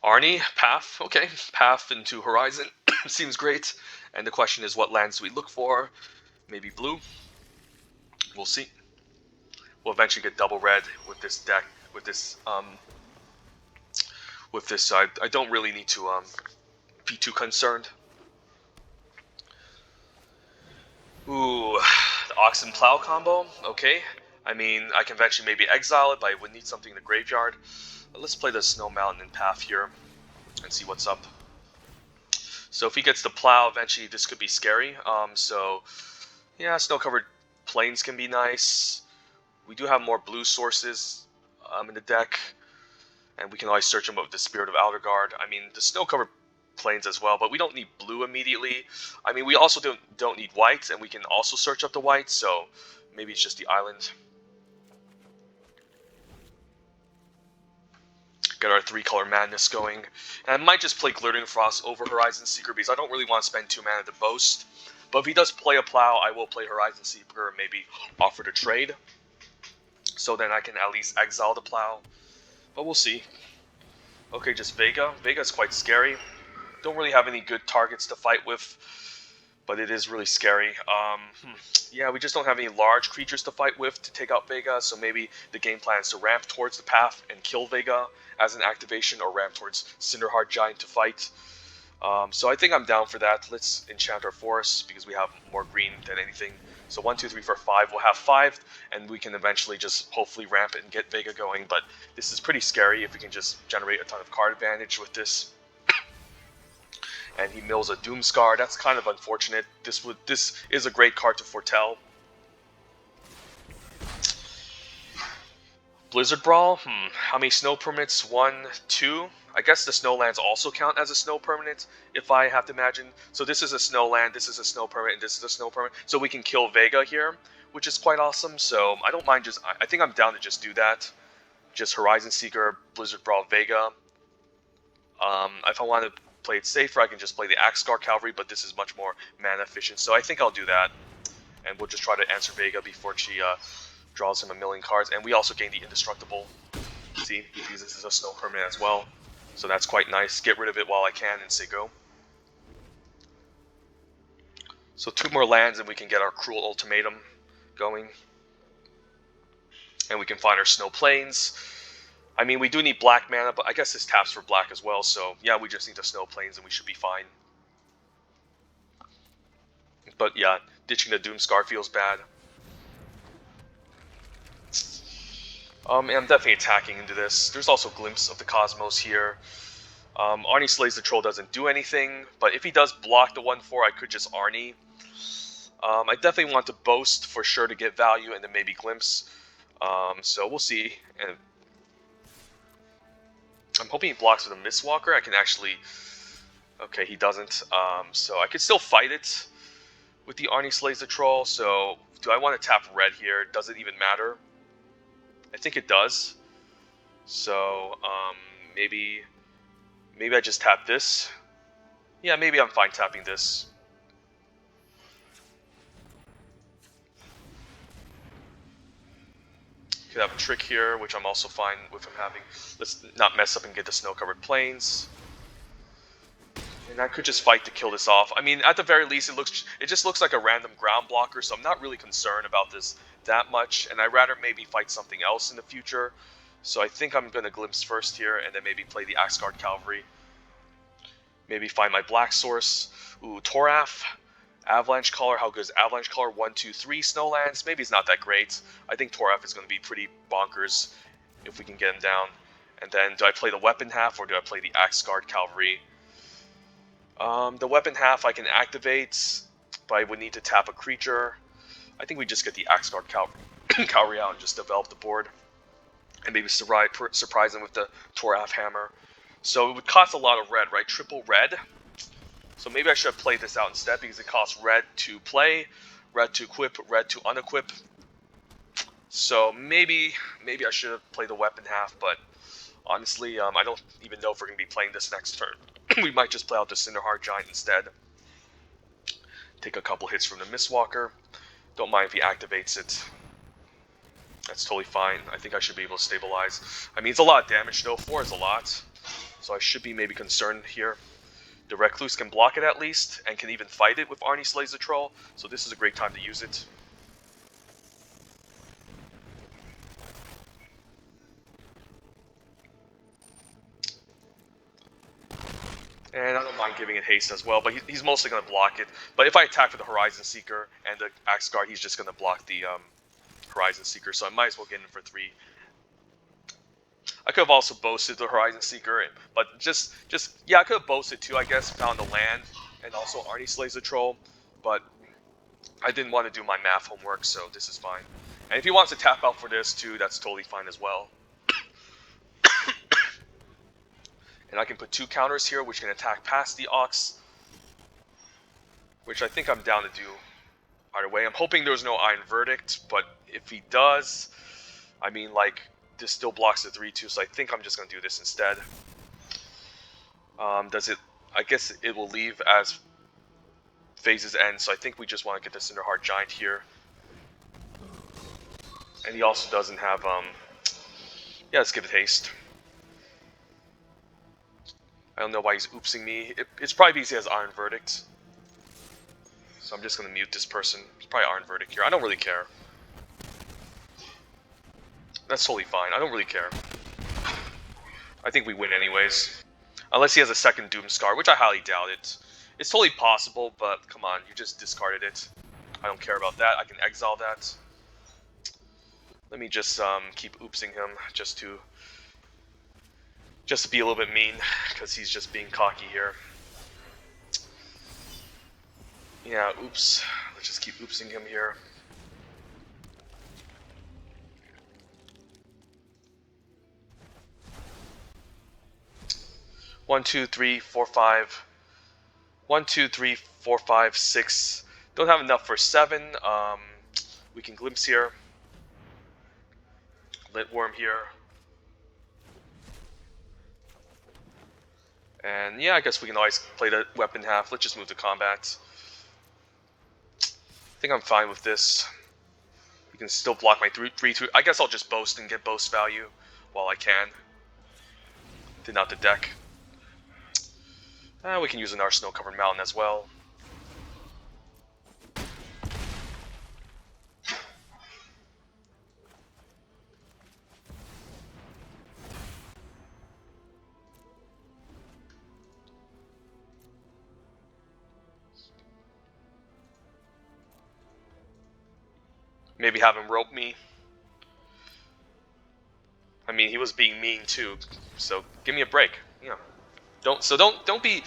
Arnie, Path, okay, Path into Horizon, seems great. And the question is, what lands do we look for? Maybe blue? We'll see. We'll eventually get double red with this deck, with this, I don't really need to, be too concerned. Ooh, the Ox and Plow combo, okay. I mean, I can eventually maybe exile it, but I would need something in the graveyard. Let's play the Snow Mountain and Path here and see what's up. So if he gets the Plow, eventually this could be scary. So yeah, snow-covered plains can be nice. We do have more blue sources in the deck, and we can always search them with the Spirit of Outerguard. I mean, the snow-covered plains as well, but we don't need blue immediately. I mean, we also don't need white, and we can also search up the white, so maybe it's just the island. Get our 3-color madness going. And I might just play Glittering Frost over Horizon Seeker because I don't really want to spend 2 mana to boast. But if he does play a Plow, I will play Horizon Seeker and maybe offer to trade. So then I can at least exile the Plow. But we'll see. Okay, just Vega. Vega's quite scary. Don't really have any good targets to fight with. but it is really scary. Yeah, we just don't have any large creatures to fight with to take out Vega, so maybe the game plan is to ramp towards the path and kill Vega as an activation, or ramp towards Cinderheart Giant to fight. So I think I'm down for that. Let's enchant our forest because we have more green than anything. So 1, 2, 3, 4, 5. We'll have 5, and we can eventually just hopefully ramp it and get Vega going. But this is pretty scary if we can just generate a ton of card advantage with this. And he mills a Doomscar. That's kind of unfortunate. This is a great card to foretell. Blizzard Brawl. How many snow permanents? 1, 2. I guess the snowlands also count as a snow permanent, if I have to imagine. So this is a snowland, this is a snow permanent, and this is a snow permanent. So we can kill Vega here, which is quite awesome. So I don't mind I think I'm down to just do that. Just Horizon Seeker, Blizzard Brawl, Vega. If I want to play it safer, I can just play the Axgar Cavalry, but this is much more mana efficient. So I think I'll do that. And we'll just try to answer Vega before she draws him a million cards. And we also gain the Indestructible. See, he uses this as a snow permanent as well. So that's quite nice. Get rid of it while I can and say go. So 2 more lands and we can get our Cruel Ultimatum going. And we can find our Snow Plains. I mean, we do need black mana, but I guess this taps for black as well. So yeah, we just need the Snow Plains and we should be fine. But yeah, ditching the Doomscar feels bad. And I'm definitely attacking into this. There's also Glimpse of the Cosmos here. Arnie Slays the Troll doesn't do anything, but if he does block the 1/4, I could just Arnie. I definitely want to Boast for sure to get value, and then maybe Glimpse. So we'll see. And I'm hoping he blocks with a Mistwalker. I can actually... Okay, he doesn't. So I could still fight it with the Arnie Slays the Troll. So do I want to tap red here? Does it even matter? I think it does. So maybe I just tap this. Yeah, maybe I'm fine tapping this. Could have a trick here, which I'm also fine with him having. Let's not mess up and get the snow-covered plains. And I could just fight to kill this off. I mean, at the very least, it just looks like a random ground blocker, so I'm not really concerned about this that much, and I'd rather maybe fight something else in the future. So I think I'm going to Glimpse first here, and then maybe play the Axguard Cavalry. Maybe find my black source. Ooh, Toralf, Avalanche Caller. How good is Avalanche Caller? 1, 2, 3 Snowlands. Maybe it's not that great. I think Toralf is going to be pretty bonkers if we can get him down. And then do I play the weapon half, or do I play the Axguard Cavalry? The weapon half I can activate, but I would need to tap a creature. I think we just get the Axguard Cavalry out and just develop the board. And maybe surprise him with the Toralf Hammer. So it would cost a lot of red, right? Triple red. So maybe I should have played this out instead because it costs red to play, red to equip, red to unequip. So maybe I should have played the weapon half, but honestly, I don't even know if we're going to be playing this next turn. We might just play out the Cinderheart Giant instead. Take a couple hits from the Mistwalker. Don't mind if he activates it. That's totally fine. I think I should be able to stabilize. I mean, it's a lot of damage though. 4 is a lot. So I should be maybe concerned here. The Recluse can block it at least, and can even fight it with Arnie Slays the Troll. So this is a great time to use it. And I don't mind giving it haste as well, but he's mostly going to block it. But if I attack with the Horizon Seeker and the Axguard, he's just going to block the Horizon Seeker, so I might as well get in for 3. I could have also boasted the Horizon Seeker, but yeah, I could have boasted too, I guess, found the land, and also Arnie Slays the Troll, but I didn't want to do my math homework, so this is fine. And if he wants to tap out for this too, that's totally fine as well. And I can put 2 counters here, which can attack past the Ox, which I think I'm down to do either way. I'm hoping there's no Iron Verdict, but if he does, I mean, like, this still blocks the 3/2, so I think I'm just going to do this instead. Does it... I guess it will leave as phases end, so I think we just want to get the Cinderheart Giant here. And he also doesn't have... yeah, let's give it haste. I don't know why he's oopsing me. It's probably because he has Iron Verdict. So I'm just going to mute this person. It's probably Iron Verdict here. I don't really care. That's totally fine. I don't really care. I think we win anyways. Unless he has a second Doom Scar, which I highly doubt it. It's totally possible, but come on, you just discarded it. I don't care about that. I can exile that. Let me just keep oopsing him just to be a little bit mean, because he's just being cocky here. Yeah, oops. Let's just keep oopsing him here. One, two, three, four, five. 1, 2, 3, 4, 5, 6. Don't have enough for 7. We can glimpse here. Litworm here. And yeah, I guess we can always play the weapon half. Let's just move to combat. I think I'm fine with this. We can still block my 3-2. I guess I'll just boast and get boast value while I can. Thin out the deck. We can use an snow-covered mountain as well. Maybe have him rope me. I mean, he was being mean too, so give me a break. Yeah. Don't be,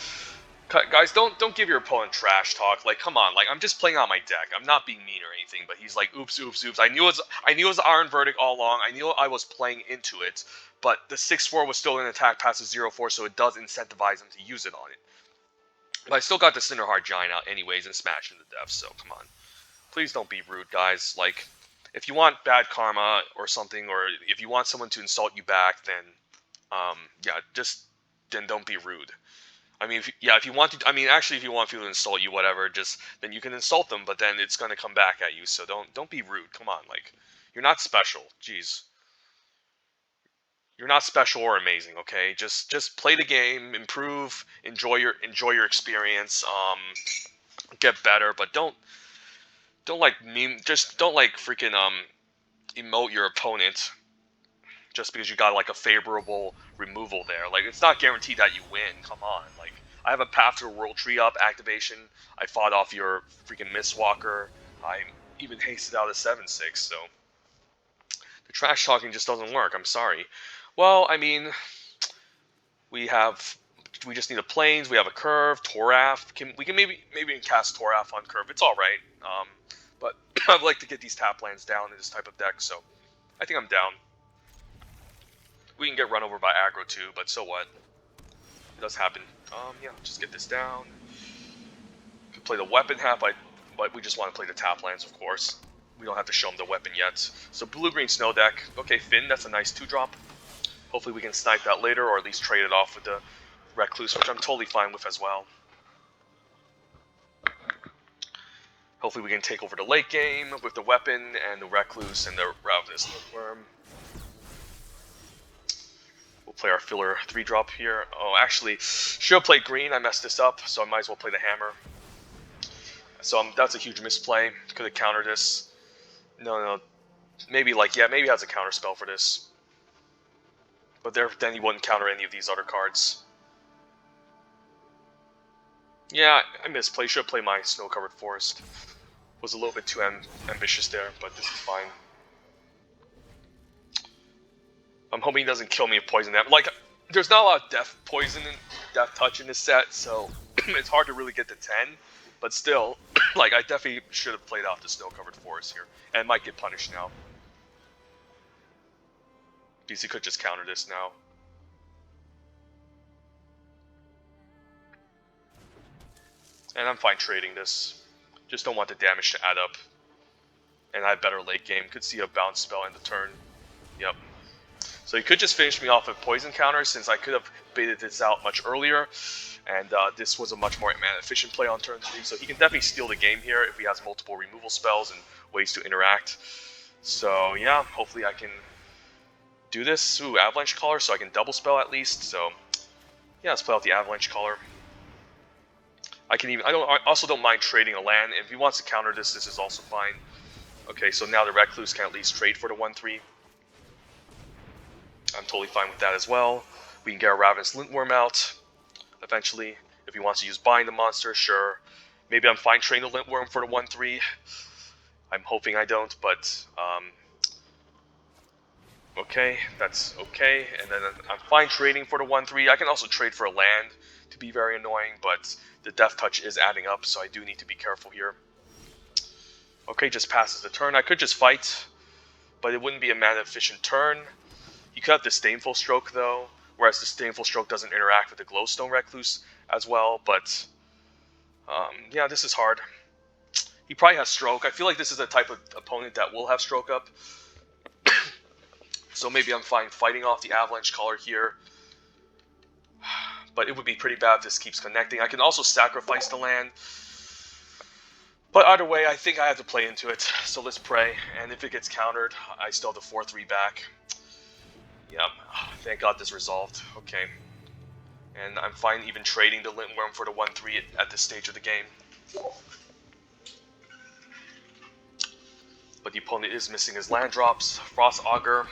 guys. Don't give your opponent trash talk. Like, come on. Like, I'm just playing on my deck. I'm not being mean or anything. But he's like, oops, oops, oops. I knew it was Iron Verdict all along. I knew I was playing into it. But the 6/4 was still an attack past the 0/4, so it does incentivize him to use it on it. But I still got the Cinderheart Giant out anyways and smashed him to death. So come on, please don't be rude, guys. Like, if you want bad karma or something, or if you want someone to insult you back, then yeah, then don't be rude. I mean, if you want to, I mean, actually, if you want people to insult you, whatever, then you can insult them, but then it's gonna come back at you. So don't be rude. Come on, like, you're not special. Jeez, you're not special or amazing. Okay, just play the game, improve, enjoy your experience, get better, but don't like don't like freaking emote your opponent just because you got like a favorable removal there. Like, it's not guaranteed that you win. Come on. Like, I have a Path to the World Tree up activation. I fought off your freaking Mistwalker. I even hasted out a 7/6, so the trash talking just doesn't work. I'm sorry. Well, I mean, we just need a plains. We have a curve. Toralf. We can maybe cast Toralf on curve. It's all right. But I'd like to get these tap lands down in this type of deck, so I think I'm down. We can get run over by aggro too, but so what? It does happen. Yeah, just get this down. Could play the weapon half, but we just want to play the tap lands, of course. We don't have to show them the weapon yet. So blue-green snow deck. Okay, Finn, that's a nice 2-drop. Hopefully we can snipe that later, or at least trade it off with the Recluse, which I'm totally fine with as well. Hopefully we can take over the late game with the weapon and the Recluse and the Ravenous Worm. We'll play our filler 3-drop here. Oh, actually, should have played green. I messed this up, so I might as well play the hammer. So that's a huge misplay. Could have countered this. No. Maybe maybe he has a counter spell for this. But then he wouldn't counter any of these other cards. Yeah, I misplay. Should have played my snow-covered forest. Was a little bit too ambitious there, but this is fine. I'm hoping he doesn't kill me with poison. Like, there's not a lot of death poison and death touch in this set, so it's hard to really get to 10. But still, like, I definitely should have played off the snow-covered forest here, and might get punished now. Because he could just counter this now. And I'm fine trading this. Just don't want the damage to add up. And I have better late game. Could see a bounce spell in the turn. Yep. So he could just finish me off with poison counter, since I could have baited this out much earlier. And this was a much more mana efficient play on turn 3. So he can definitely steal the game here if he has multiple removal spells and ways to interact. So yeah, hopefully I can do this. Ooh, Avalanche Caller, so I can double spell at least. So yeah, let's play out the Avalanche Caller. I also don't mind trading a land. If he wants to counter this, this is also fine. Okay, so now the Recluse can at least trade for the 1/3. I'm totally fine with that as well. We can get our Ravenous Lintworm out eventually. If he wants to use Bind the monster, sure. Maybe I'm fine trading the Lintworm for the 1/3. I'm hoping I don't, but okay, that's okay. And then I'm fine trading for the 1/3. I can also trade for a land to be very annoying, but the Death Touch is adding up, so I do need to be careful here. Okay, just passes the turn. I could just fight, but it wouldn't be a mana efficient turn. You could have Disdainful Stroke though, whereas Disdainful Stroke doesn't interact with the Glowstone Recluse as well, but yeah, this is hard. He probably has Stroke. I feel like this is a type of opponent that will have Stroke up. So maybe I'm fine fighting off the Avalanche Caller here. But it would be pretty bad if this keeps connecting. I can also sacrifice the land. But either way, I think I have to play into it. So let's pray. And if it gets countered, I still have the 4/3 back. Yeah, thank God this resolved. Okay. And I'm fine even trading the Lintworm for the 1/3 at this stage of the game. But the opponent is missing his land drops. Frost Augur.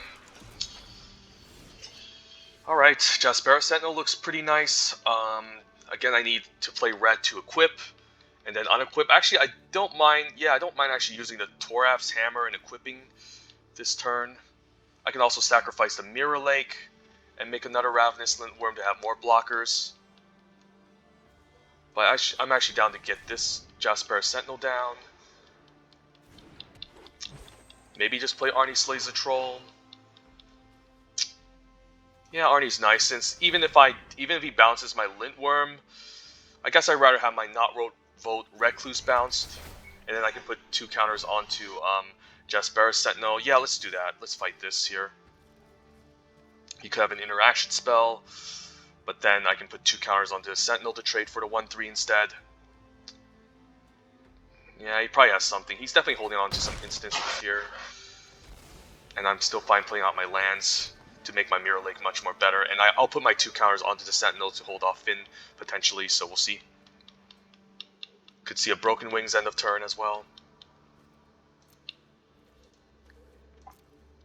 Alright, Jaspera Sentinel looks pretty nice. Again, I need to play red to equip, and then unequip. Actually, I don't mind actually using the Toralf's Hammer and equipping this turn. I can also sacrifice the Mirror Lake and make another Ravenous Lintworm to have more blockers. But I'm actually down to get this Jaspera Sentinel down. Maybe just play Arnie Slays the Troll. Yeah, Arnie's nice, since even if he bounces my Lintworm, I guess I'd rather have my Not Vote Recluse bounced, and then I can put 2 counters onto Jaspera Sentinel. Yeah, let's do that. Let's fight this here. He could have an interaction spell, but then I can put 2 counters onto the Sentinel to trade for the 1/3 instead. Yeah, he probably has something. He's definitely holding on to some instances here. And I'm still fine playing out my lands to make my Mirror Lake much more better. And I'll put my 2 counters onto the Sentinel to hold off Finn, potentially, so we'll see. Could see a Broken Wings end of turn as well.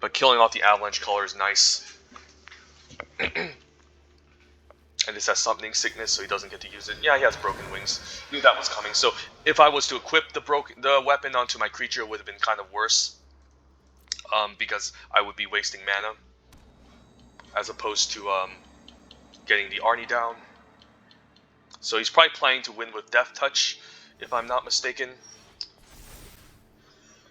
But killing off the Avalanche Caller is nice. And this has Summoning Sickness, so he doesn't get to use it. Yeah, he has Broken Wings. Knew that was coming. So if I was to equip the weapon onto my creature, it would have been kind of worse. Because I would be wasting mana. As opposed to getting the Arnie down. So he's probably planning to win with Death Touch, if I'm not mistaken.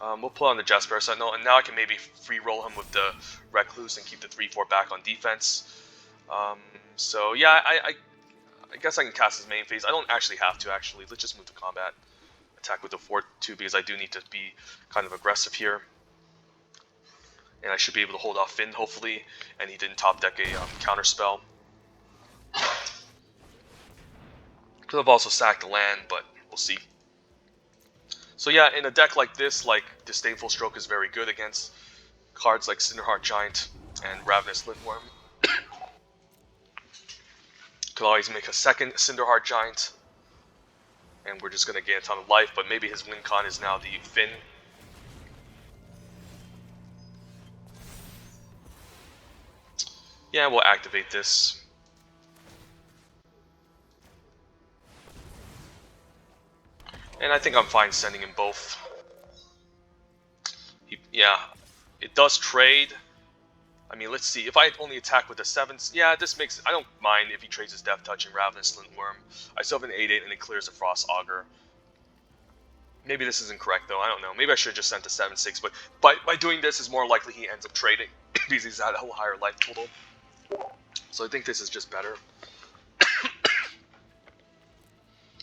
We'll pull on the Jaspera Sentinel, and now I can maybe free roll him with the Recluse and keep the 3/4 back on defense. So yeah, I guess I can cast his main phase. I don't actually have to, actually. Let's just move to combat. Attack with the 4/2 because I do need to be kind of aggressive here. And I should be able to hold off Finn, hopefully. And he didn't top deck a counter spell. Could have also sacked the land, but we'll see. So yeah, in a deck like this, like Disdainful Stroke is very good against cards like Cinderheart Giant and Ravenous Lintworm. Could always make a second Cinderheart Giant. And we're just going to gain a ton of life, but maybe his win con is now the Finn. Yeah, we'll activate this. And I think I'm fine sending him both. Yeah, it does trade. I mean, let's see. If I only attack with the 7s, yeah, this makes... I don't mind if he trades his Death Touch and Ravenous Lintworm. I still have an 8/8 and it clears the Frost Augur. Maybe this isn't correct, though. I don't know. Maybe I should have just sent a 7/6, but by doing this, it's more likely he ends up trading because he's at a higher life total. So I think this is just better.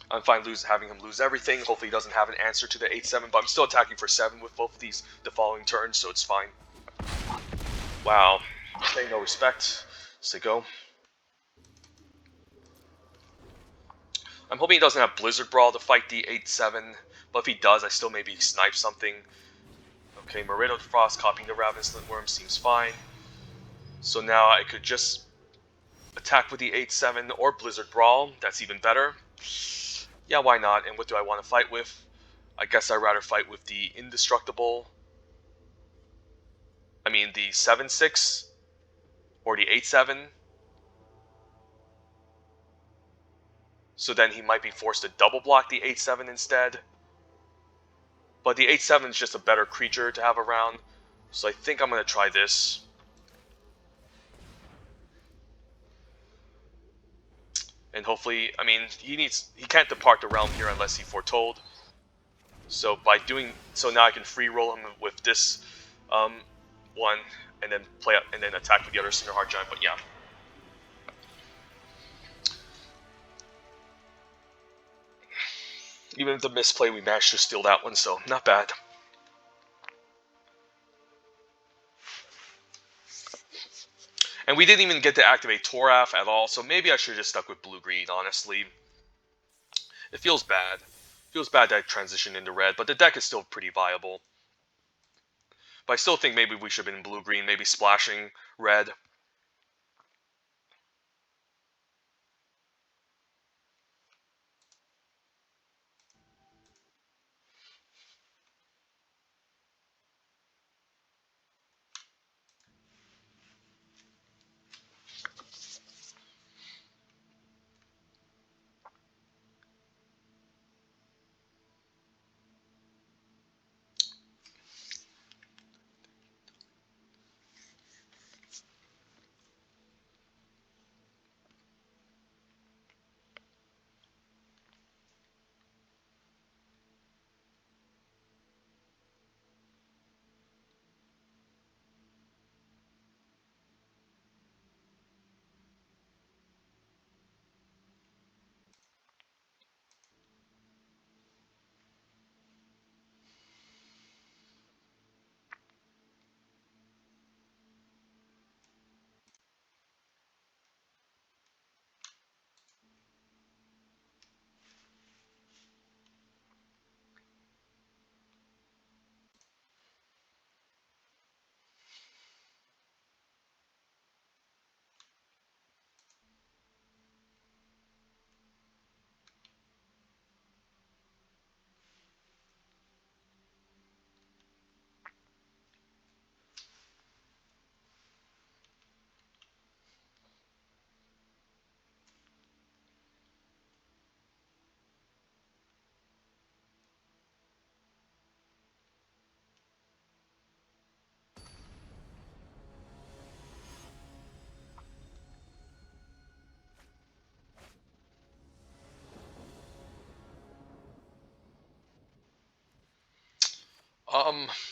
I'm fine having him lose everything. Hopefully he doesn't have an answer to the 8/7, but I'm still attacking for 7 with both of these the following turns, so it's fine. Wow. Okay, no respect. So go. I'm hoping he doesn't have Blizzard Brawl to fight the 8/7, but if he does, I still maybe snipe something. Okay, Meridian Frost copying the Ravenous Lintworm seems fine. So now I could just attack with the 8/7 or Blizzard Brawl. That's even better. Yeah, why not? And what do I want to fight with? I guess I'd rather fight with the indestructible. I mean, the 7/6 or the 8/7. So then he might be forced to double block the 8/7 instead. But the 8/7 is just a better creature to have around. So I think I'm going to try this. And hopefully, I mean, he can't depart the realm here unless he foretold. So by doing so, now I can free roll him with this one, and then attack with the other Cinderheart Giant. But yeah, even with the misplay, we managed to steal that one, so not bad. And we didn't even get to activate Toralf at all, so maybe I should have just stuck with blue-green, honestly. It feels bad. It feels bad that I transitioned into red, but the deck is still pretty viable. But I still think maybe we should have been blue-green, maybe splashing red.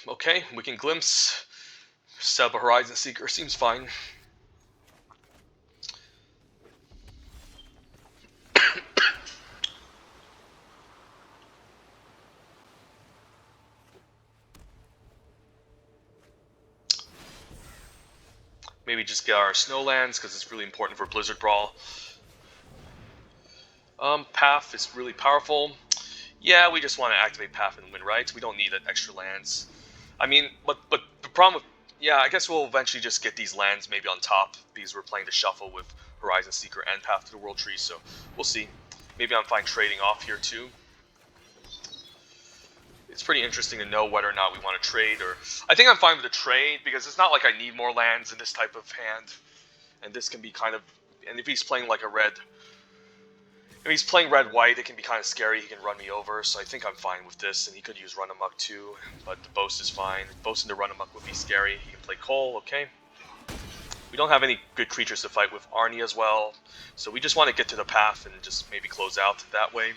Okay, we can glimpse. Set up a Horizon Seeker, seems fine. Maybe just get our Snowlands, because it's really important for Blizzard Brawl. Path is really powerful. Yeah, we just want to activate Path and win, right? We don't need extra lands. I mean, but the problem with... Yeah, I guess we'll eventually just get these lands maybe on top, because we're playing the shuffle with Horizon Seeker and Path to the World Tree, so we'll see. Maybe I'm fine trading off here too. It's pretty interesting to know whether or not we want to trade, or... I think I'm fine with the trade, because it's not like I need more lands in this type of hand. And this can be kind of... And if he's playing like a red... If he's playing red-white, it can be kind of scary. He can run me over, so I think I'm fine with this. And he could use Run Amok too, but the Boast is fine. Boast into Run Amok would be scary. He can play Cole, okay. We don't have any good creatures to fight with Arnie as well, so we just want to get to the path and just maybe close out that way.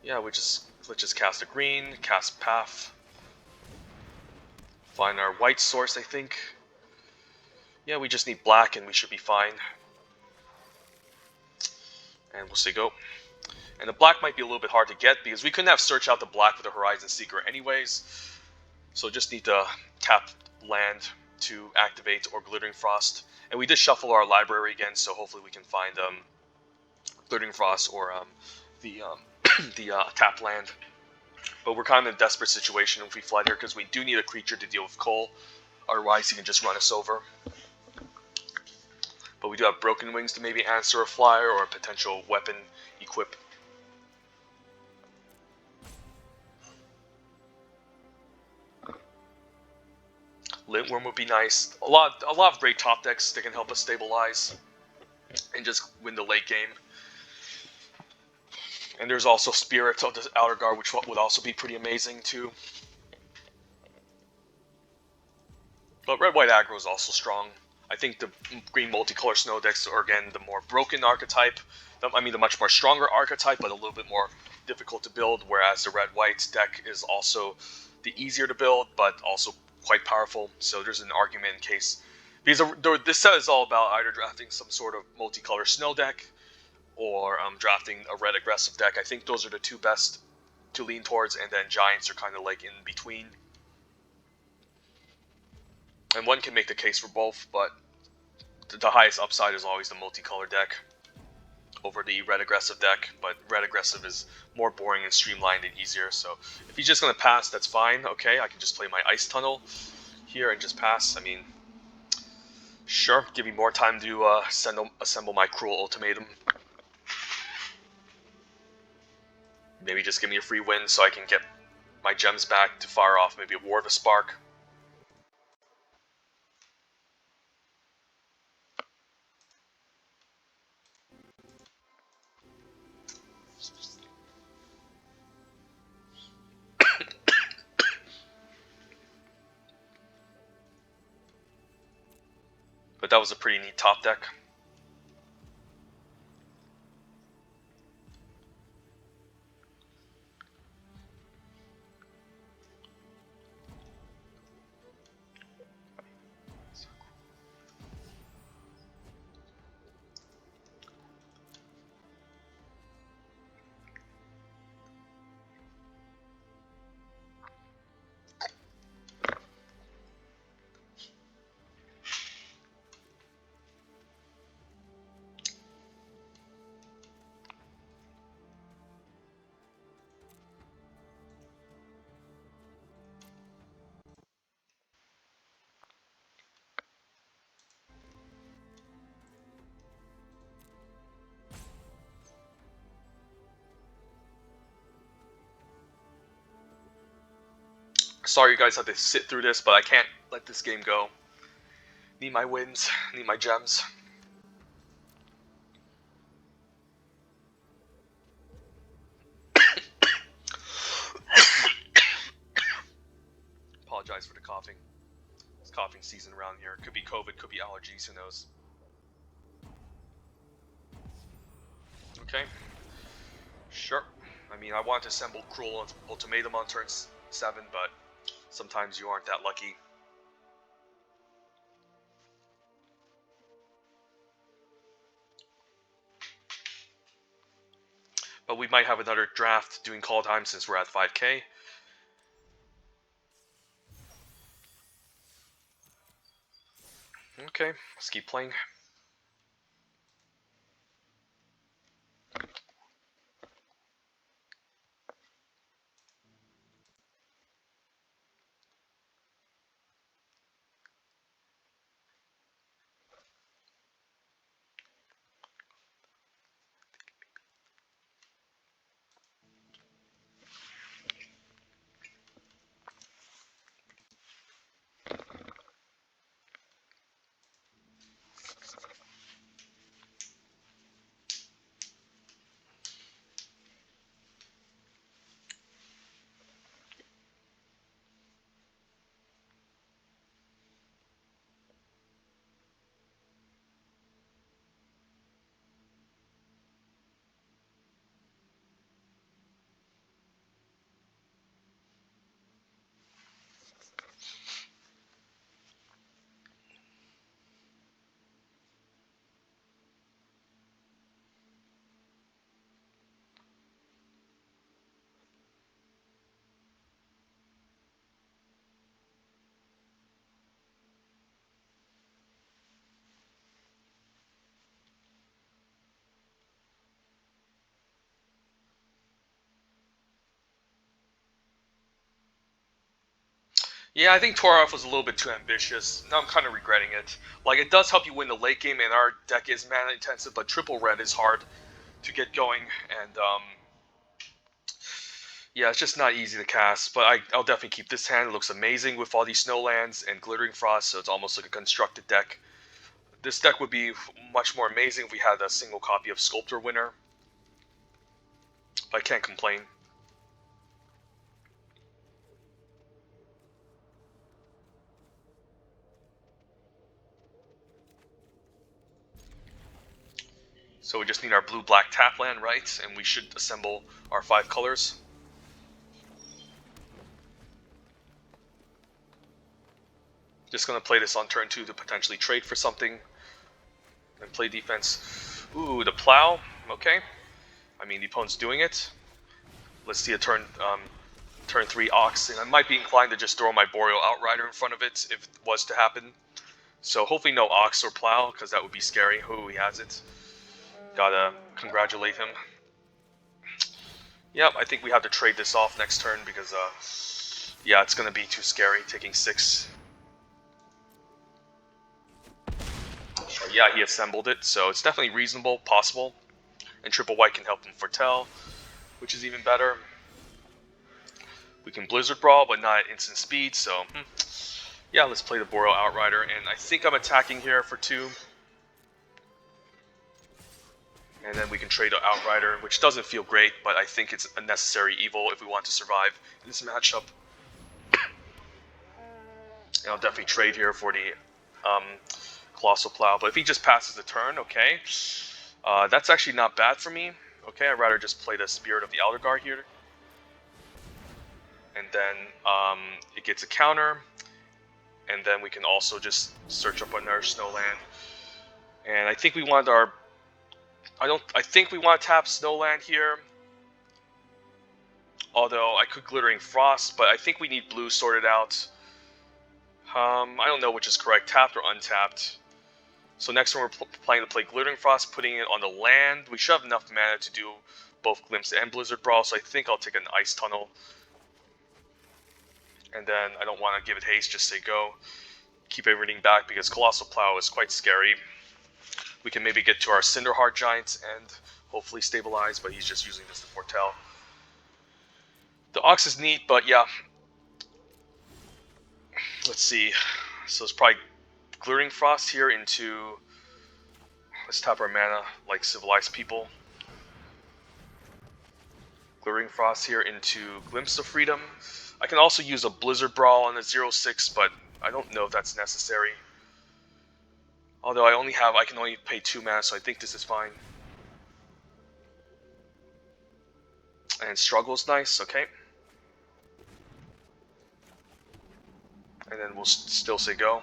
Yeah, let's just cast a green, cast Path. Find our white source, I think. Yeah, we just need black and we should be fine. And we'll say go. And the black might be a little bit hard to get because we couldn't have search out the black with a Horizon Seeker anyways. So just need to tap land to activate or Glittering Frost. And we did shuffle our library again, so hopefully we can find Glittering Frost or the tap land. But we're kind of in a desperate situation if we flood here because we do need a creature to deal with Cole. Otherwise, he can just run us over. But we do have Broken Wings to maybe answer a flyer or a potential weapon equip. Lintworm would be nice. A lot of great top decks that can help us stabilize and just win the late game. And there's also Spirit of the Outer Guard, which would also be pretty amazing too. But red-white aggro is also strong. I think the green multicolor snow decks are, again, the more broken archetype. I mean, the much more stronger archetype, but a little bit more difficult to build, whereas the red-white deck is also the easier to build, but also quite powerful. So there's an argument in case... Because this set is all about either drafting some sort of multicolor snow deck or drafting a red aggressive deck. I think those are the two best to lean towards, and then Giants are kind of like in between. And one can make the case for both, but the highest upside is always the multicolor deck over the red aggressive deck, but red aggressive is more boring and streamlined and easier. So if he's just going to pass, that's fine. Okay, I can just play my Ice Tunnel here and just pass. I mean, sure, give me more time to assemble my Cruel Ultimatum. Maybe just give me a free win so I can get my gems back to fire off maybe a War of a Spark. But that was a pretty neat top deck. Sorry you guys have to sit through this, but I can't let this game go. Need my wins, need my gems. Apologize for the coughing. It's coughing season around here. Could be COVID, could be allergies, who knows. Okay. Sure. I mean, I want to assemble Cruel Ultimatum on turn 7, but sometimes you aren't that lucky. But we might have another draft doing Kaldheim since we're at 5k. Okay, let's keep playing. Yeah, I think Toralf was a little bit too ambitious. Now I'm kind of regretting it. Like, it does help you win the late game, and our deck is mana intensive, but triple red is hard to get going, and yeah, it's just not easy to cast. But I'll definitely keep this hand. It looks amazing with all these snowlands and glittering frost, so it's almost like a constructed deck. This deck would be much more amazing if we had a single copy of Sculptor Winner, but I can't complain. So we just need our blue-black tap land, right? And we should assemble our 5 colors. Just going to play this on turn 2 to potentially trade for something. And play defense. Ooh, the plow. Okay. I mean, the opponent's doing it. Let's see a turn 3 Ox. And I might be inclined to just throw my Boreal Outrider in front of it if it was to happen. So hopefully no Ox or plow, because that would be scary. Ooh, he has it. Gotta congratulate him. Yep, I think we have to trade this off next turn because, yeah, it's gonna be too scary taking 6. Yeah, he assembled it, so it's definitely reasonable, possible. And triple white can help him foretell, which is even better. We can Blizzard Brawl, but not at instant speed, so yeah, let's play the Boreal Outrider. And I think I'm attacking here for 2. And then we can trade an Outrider, which doesn't feel great, but I think it's a necessary evil if we want to survive in this matchup. And I'll definitely trade here for the Colossal Plow. But if he just passes the turn, okay. That's actually not bad for me. Okay, I'd rather just play the Spirit of the Elder Guard here. And then it gets a counter. And then we can also just search up another Snowland. And I think we want our... I think we want to tap Snowland here. Although I could Glittering Frost, but I think we need blue sorted out. I don't know which is correct, tapped or untapped. So next one we're planning to play Glittering Frost, putting it on the land. We should have enough mana to do both Glimpse and Blizzard Brawl, so I think I'll take an Ice Tunnel. And then I don't want to give it haste, just say go. Keep everything back because Colossal Plow is quite scary. We can maybe get to our Cinderheart Giant and hopefully stabilize, but he's just using this to foretell. The Ox is neat, but yeah. Let's see. So it's probably Glittering Frost here into... Let's tap our mana like civilized people. Glittering Frost here into Glimpse of Freedom. I can also use a Blizzard Brawl on the 0/6, but I don't know if that's necessary. Although I can only pay 2 mana, so I think this is fine. And Struggle's nice, okay. And then we'll still say go.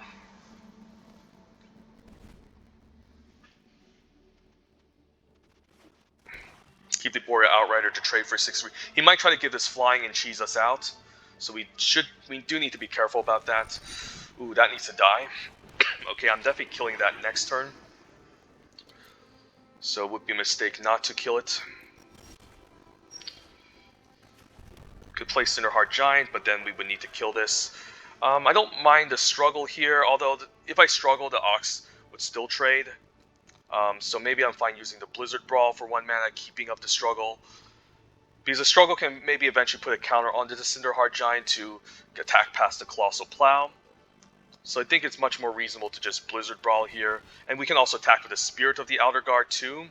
Keep the Boreal Outrider to trade for 6. He might try to give this flying and cheese us out. So we do need to be careful about that. Ooh, that needs to die. Okay, I'm definitely killing that next turn. So it would be a mistake not to kill it. Could play Cinderheart Giant, but then we would need to kill this. I don't mind the struggle here, although if I struggle, the Ox would still trade. So maybe I'm fine using the Blizzard Brawl for 1 mana, keeping up the struggle. Because the struggle can maybe eventually put a counter onto the Cinderheart Giant to attack past the Colossal Plow. So I think it's much more reasonable to just Blizzard Brawl here. And we can also attack with the Spirit of the Elder Guard too.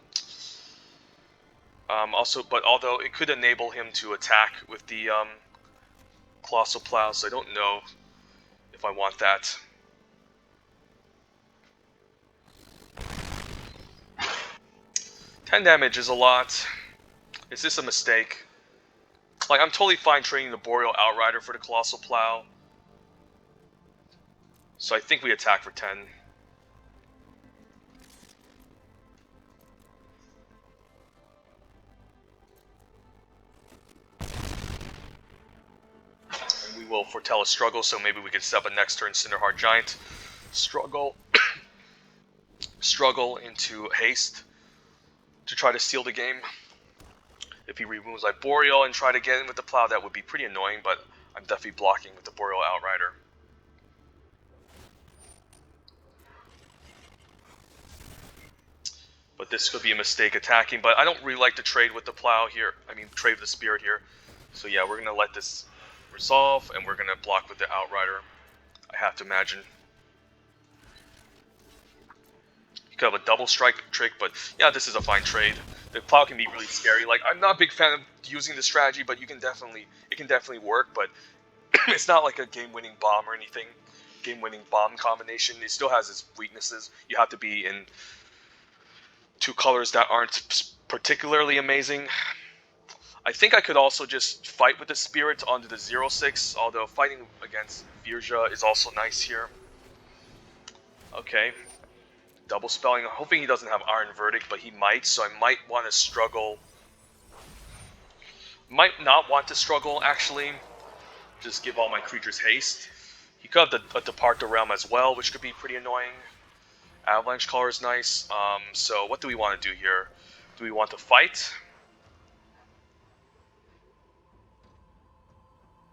But although it could enable him to attack with the Colossal Plow, so I don't know if I want that. $10 damage is a lot. Is this a mistake? Like, I'm totally fine trading the Boreal Outrider for the Colossal Plow. So I think we attack for 10. And we will foretell a struggle, so maybe we can set up a next turn Cinderheart Giant. Struggle. Struggle into haste to try to seal the game. If he removes my Boreal and try to get in with the Plow, that would be pretty annoying, but I'm definitely blocking with the Boreal Outrider. But this could be a mistake attacking. But I don't really like to trade with the plow here. I mean, trade with the spirit here. So yeah, we're going to let this resolve, and we're going to block with the outrider. I have to imagine. You could have a double strike trick, but yeah, this is a fine trade. The plow can be really scary. Like, I'm not a big fan of using the strategy, but it can definitely work. But it's not like a game-winning bomb or anything. Game-winning bomb combination. It still has its weaknesses. You have to be in two colors that aren't particularly amazing. I think I could also just fight with the spirit onto the 0/6, although fighting against Virja is also nice here. Okay. Double spelling. I'm hoping he doesn't have Iron Verdict, but he might, so I might want to struggle. Might not want to struggle, actually. Just give all my creatures haste. He could have Depart the Realm as well, which could be pretty annoying. Avalanche Color is nice. So what do we want to do here? Do we want to fight?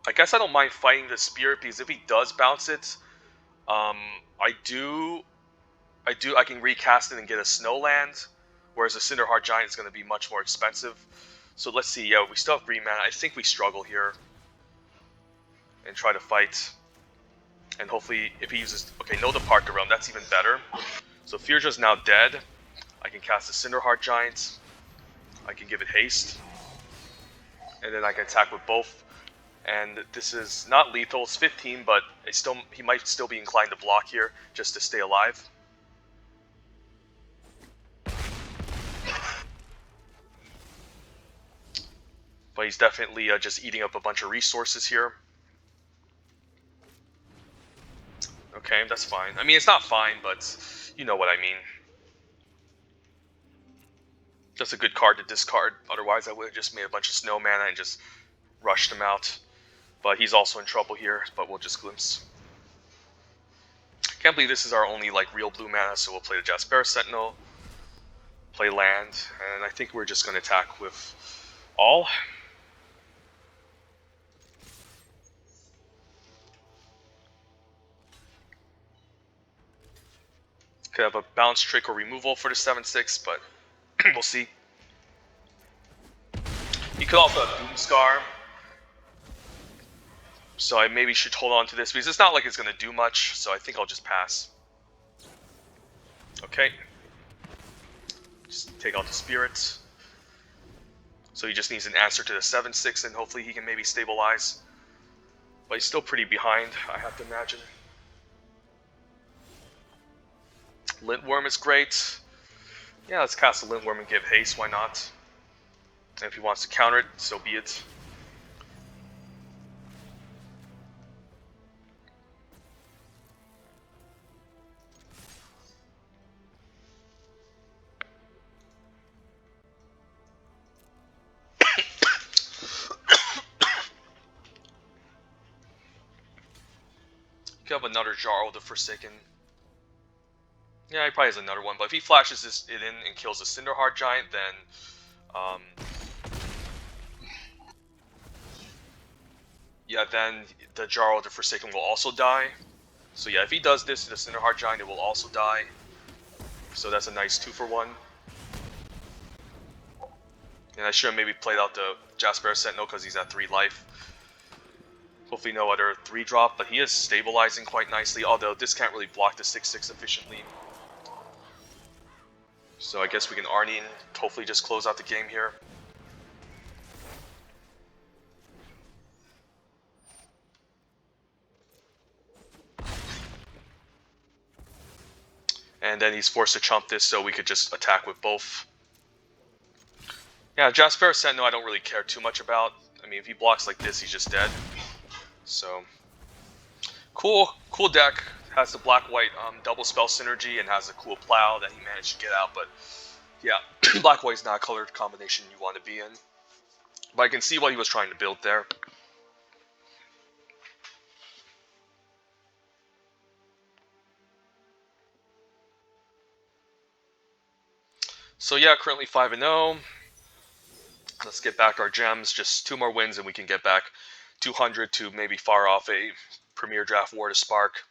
I guess I don't mind fighting the Spirit, because if he does bounce it, I can recast it and get a Snowland, whereas a Cinderheart Giant is going to be much more expensive. So let's see. Yeah, we still have green mana. I think we struggle here and try to fight. And hopefully, if he uses... Okay, no Depart the Realm. That's even better. So Firja's now dead. I can cast a Cinderheart Giant. I can give it haste. And then I can attack with both. And this is not lethal. It's 15, but he might still be inclined to block here just to stay alive. But he's definitely just eating up a bunch of resources here. Okay, that's fine. I mean, it's not fine, but you know what I mean. That's a good card to discard. Otherwise, I would have just made a bunch of snow mana and just rushed him out. But he's also in trouble here, but we'll just glimpse. Can't believe this is our only like real blue mana, so we'll play the Jaspera Sentinel, play land, and I think we're just going to attack with all. Could have a bounce trick or removal for the 7/6, but we'll see. You could also have Doomscar. So I maybe should hold on to this, because it's not like it's going to do much, so I think I'll just pass. Okay. Just take out the spirits. So he just needs an answer to the 7/6, and hopefully he can maybe stabilize. But he's still pretty behind, I have to imagine. Lintworm is great. Yeah, let's cast a Lintworm and give haste, why not? And if he wants to counter it, so be it. You could have another Jarl the Forsaken. Yeah, he probably has another one, but if he flashes it in and kills a Cinderheart Giant, then yeah, then the Jarl the Forsaken will also die. So yeah, if he does this to the Cinderheart Giant, it will also die. So that's a nice 2-for-1. And I should have maybe played out the Jaspera Sentinel because he's at 3 life. Hopefully no other 3-drop, but he is stabilizing quite nicely, although this can't really block the 6/6 efficiently. So I guess we can Arnie and hopefully just close out the game here. And then he's forced to chump this, so we could just attack with both. Yeah, Jaspera Sentinel I don't really care too much about. I mean, if he blocks like this, he's just dead. So, cool deck. Has the black-white double spell synergy and has a cool plow that he managed to get out. But yeah, black-white's not a colored combination you want to be in. But I can see what he was trying to build there. So yeah, currently 5-0. Let's get back our gems. Just 2 more wins and we can get back 200 to maybe far off a Premier Draft War to Spark.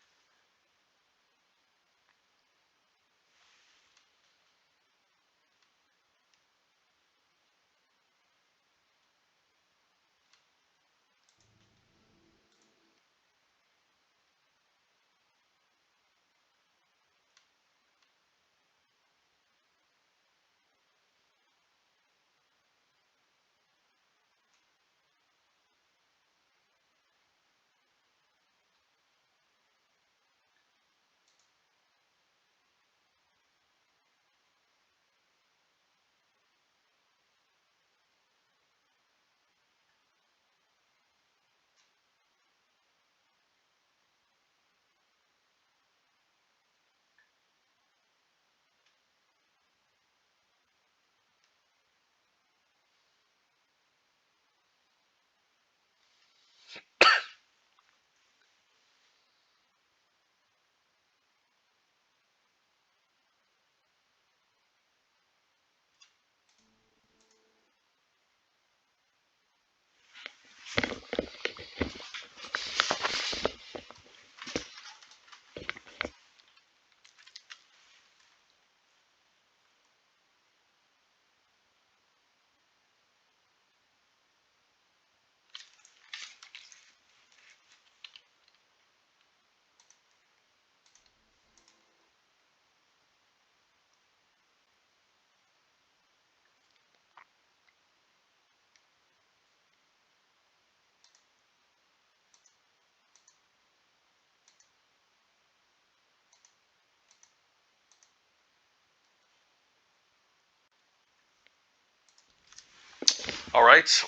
Alright.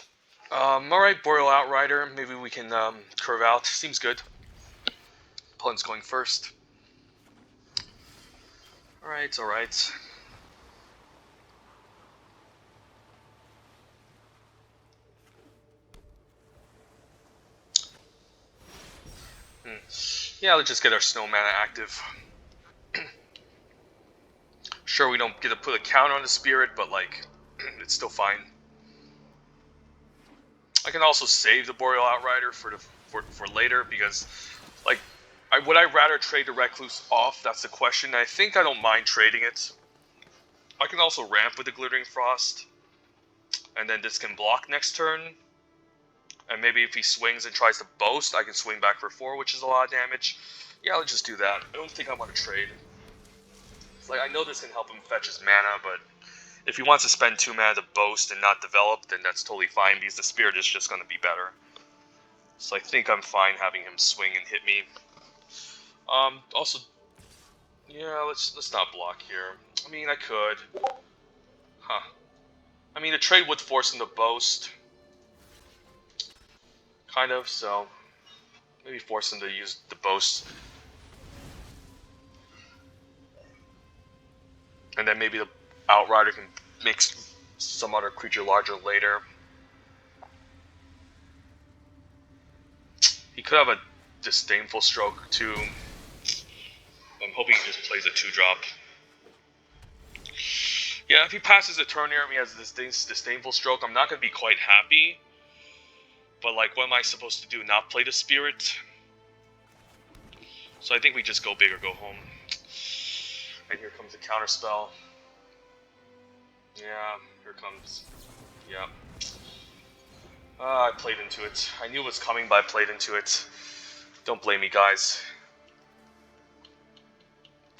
Alright, Boreal Outrider. Maybe we can curve out. Seems good. Opponent's going first. Alright, alright. Yeah, let's just get our Snow Mana active. Sure, we don't get to put a counter on the Spirit, but, like, it's still fine. I can also save the Boreal Outrider for later, because, like, would I rather trade the Recluse off? That's the question. I think I don't mind trading it. I can also ramp with the Glittering Frost, and then this can block next turn. And maybe if he swings and tries to boast, I can swing back for 4, which is a lot of damage. Yeah, let's just do that. I don't think I want to trade. It's like, I know this can help him fetch his mana, but if he wants to spend 2 mana to boast and not develop, then that's totally fine, because the Spirit is just going to be better. So I think I'm fine having him swing and hit me. Also, yeah, let's not block here. I mean, I could. Huh. I mean, the trade would force him to boast. Kind of, so maybe force him to use the boast. And then maybe the Outrider can make some other creature larger later. He could have a Disdainful Stroke too. I'm hoping he just plays a 2-drop. Yeah, if he passes a turn here and he has this Disdainful Stroke, I'm not going to be quite happy. But, like, what am I supposed to do? Not play the Spirit? So I think we just go big or go home. And here comes the counterspell. Yeah, here comes. Yeah. I played into it. I knew it was coming, but I played into it. Don't blame me, guys.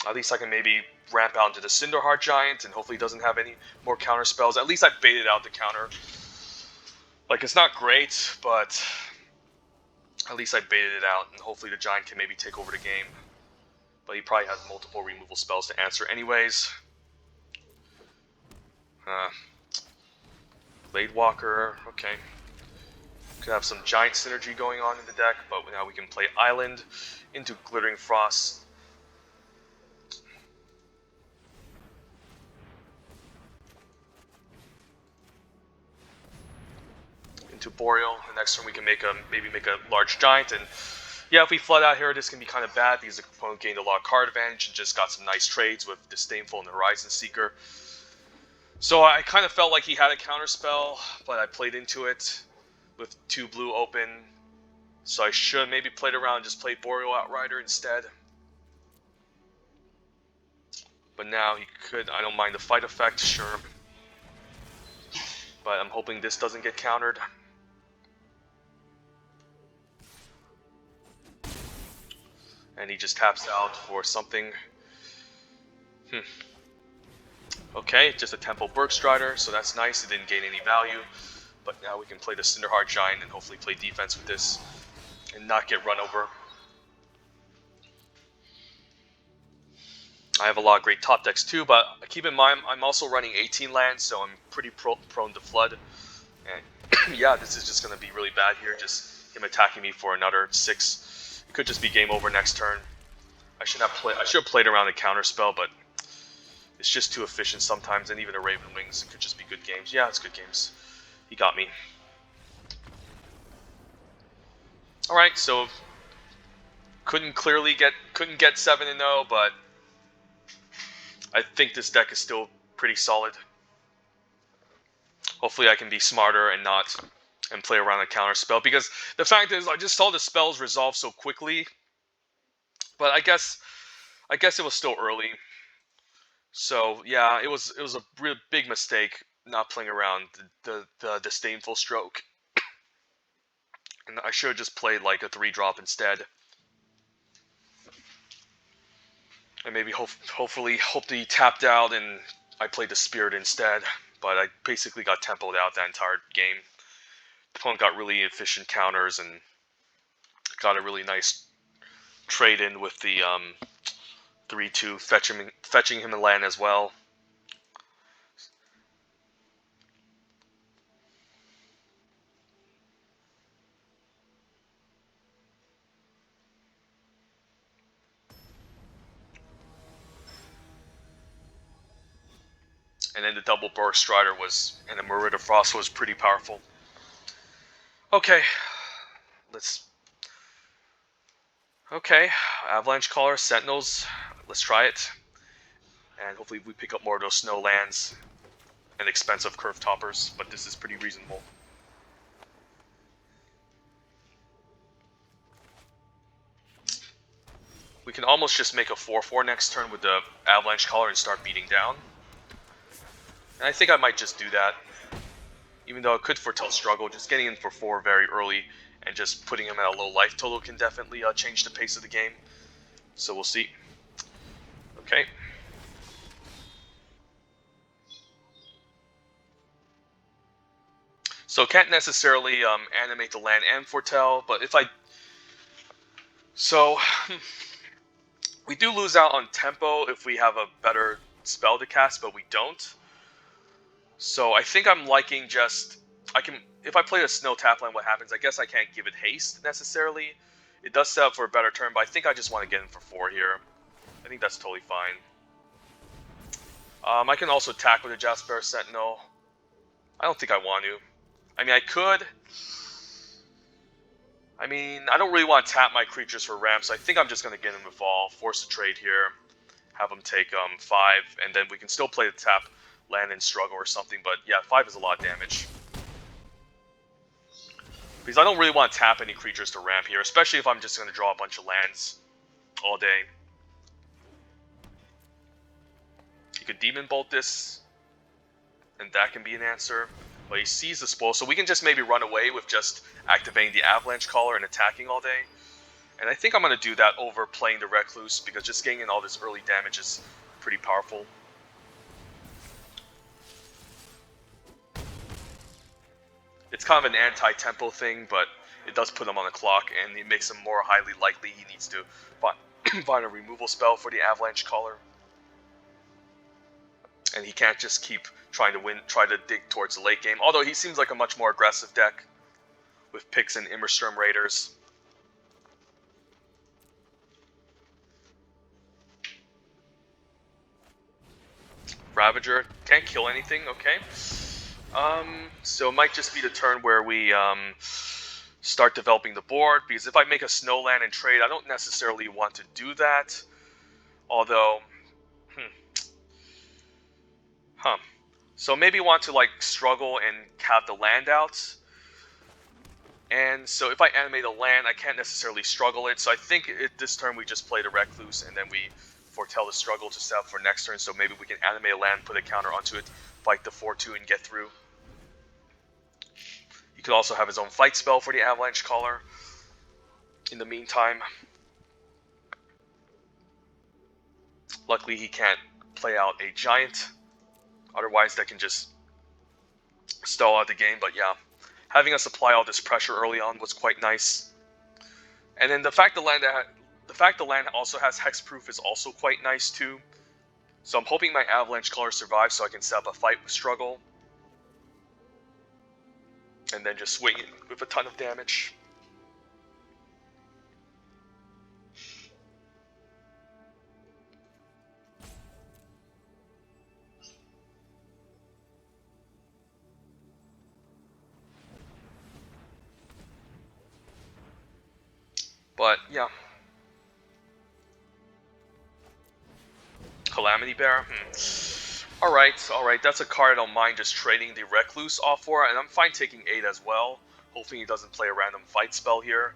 At least I can maybe ramp out into the Cinderheart Giant, and hopefully he doesn't have any more counter spells. At least I baited out the counter. Like, it's not great, but at least I baited it out, and hopefully the Giant can maybe take over the game. But he probably has multiple removal spells to answer anyways. Blade Walker, okay. Could have some Giant synergy going on in the deck, but now we can play Island into Glittering Frost. Into Boreal. The next turn we can maybe make a large Giant, and yeah, if we flood out here, this can be kind of bad because the opponent gained a lot of card advantage and just got some nice trades with Disdainful and Horizon Seeker. So I kind of felt like he had a counterspell, but I played into it with 2 blue open. So I should maybe played around and just play Boreal Outrider instead. But now he could, I don't mind the fight effect, sure. But I'm hoping this doesn't get countered. And he just taps out for something. Okay, just a Temple Bergstrider, so that's nice. It didn't gain any value. But now we can play the Cinderheart Giant and hopefully play defense with this and not get run over. I have a lot of great top decks too, but keep in mind I'm also running 18 lands, so I'm pretty prone to flood. And yeah, this is just going to be really bad here, just him attacking me for another 6. It could just be game over next turn. I should have played around a counter spell, but it's just too efficient sometimes, and even a Raven Wings, it could just be good games. Yeah, it's good games. He got me. Alright, so couldn't get 7-0, but I think this deck is still pretty solid. Hopefully I can be smarter and play around a counter spell, because the fact is I just saw the spells resolve so quickly. But I guess it was still early. So yeah, it was a real big mistake not playing around the Disdainful Stroke. And I should have just played like a 3-drop instead. And maybe hopefully he tapped out and I played the Spirit instead. But I basically got tempoed out that entire game. The opponent got really efficient counters and got a really nice trade in with the 3-2 fetching him a land as well. And then the double burst strider was, and the Merida Frost was pretty powerful. Okay, okay, Avalanche Caller, Sentinels, let's try it. And hopefully we pick up more of those snow lands and expensive curve toppers, but this is pretty reasonable. We can almost just make a 4/4 next turn with the Avalanche Caller and start beating down. And I think I might just do that. Even though it could foretell struggle, just getting in for 4 very early and just putting him at a low life total can definitely change the pace of the game. So we'll see. Okay. So can't necessarily animate the land and foretell, but if I... So, we do lose out on tempo if we have a better spell to cast, but we don't. So I think I'm liking just... if I play a snow tap land, what happens? I guess I can't give it haste necessarily. It does set up for a better turn, but I think I just want to get in for 4 here. I think that's totally fine. I can also attack with a Jasper Sentinel. I don't think I want to. I mean, I could. I mean, I don't really want to tap my creatures for ramp, so I think I'm just going to get him with all, force a trade here, have him take 5, and then we can still play the tap land and struggle or something, but yeah, 5 is a lot of damage. Because I don't really want to tap any creatures to ramp here, especially if I'm just going to draw a bunch of lands all day. You could Demon Bolt this, and that can be an answer. But he sees the spoil, so we can just maybe run away with just activating the Avalanche Caller and attacking all day. And I think I'm going to do that over playing the Recluse, because just getting in all this early damage is pretty powerful. It's kind of an anti-tempo thing, but it does put him on the clock, and it makes him more highly likely he needs to find a removal spell for the Avalanche Caller. And he can't just keep trying to dig towards the late game. Although he seems like a much more aggressive deck with Pix and Immersturm Raiders. Ravager can't kill anything. Okay. So it might just be the turn where we start developing the board, because if I make a Snowland and trade, I don't necessarily want to do that. Although, so maybe want to like struggle and cap the land out. And so if I animate a land, I can't necessarily struggle it. So I think this turn we just play the Recluse, and then we foretell the struggle to set up for next turn. So maybe we can animate a land, put a counter onto it, fight the 4/2 and get through. He could also have his own fight spell for the Avalanche Caller in the meantime. Luckily he can't play out a giant. Otherwise, that can just stall out the game. But yeah, having us apply all this pressure early on was quite nice. And then the fact the land also has hexproof is also quite nice too. So I'm hoping my Avalanche Caller survives so I can set up a fight with struggle, and then just swing it with a ton of damage. But yeah. Calamity Bear? Alright, that's a card I don't mind just trading the Recluse off for, and I'm fine taking 8 as well. Hopefully he doesn't play a random fight spell here.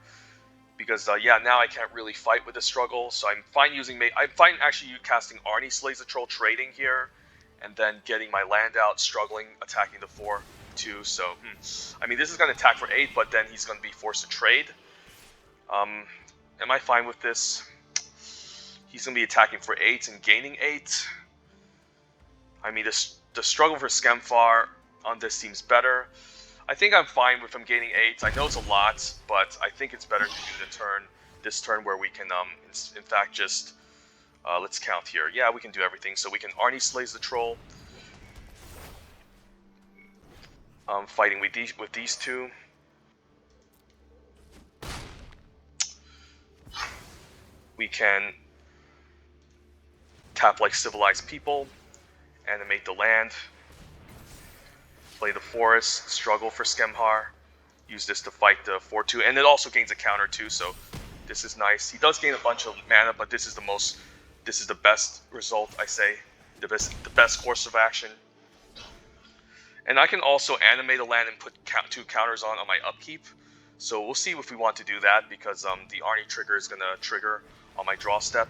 Because, yeah, now I can't really fight with the struggle, so I'm fine actually casting Arnie Slays the Troll trading here, and then getting my land out, struggling, attacking the 4/2, so, I mean, this is going to attack for 8, but then he's going to be forced to trade. Am I fine with this? He's going to be attacking for 8 and gaining 8. I mean, the struggle for Skemfar on this seems better. I think I'm fine with him gaining 8. I know it's a lot, but I think it's better to do this turn where we can, in fact, just... let's count here. Yeah, we can do everything. So we can Arnie Slays the Troll. Fighting with these two. We can tap like Civilized People, Animate the land. Play the forest. Struggle for Skemhar. Use this to fight the 4-2, and it also gains a counter too, so this is nice. He does gain a bunch of mana, but this is the best result, I say. The best course of action. And I can also animate a land and put 2 counters on my upkeep. So we'll see if we want to do that, because the Arnie trigger is going to trigger on my draw step.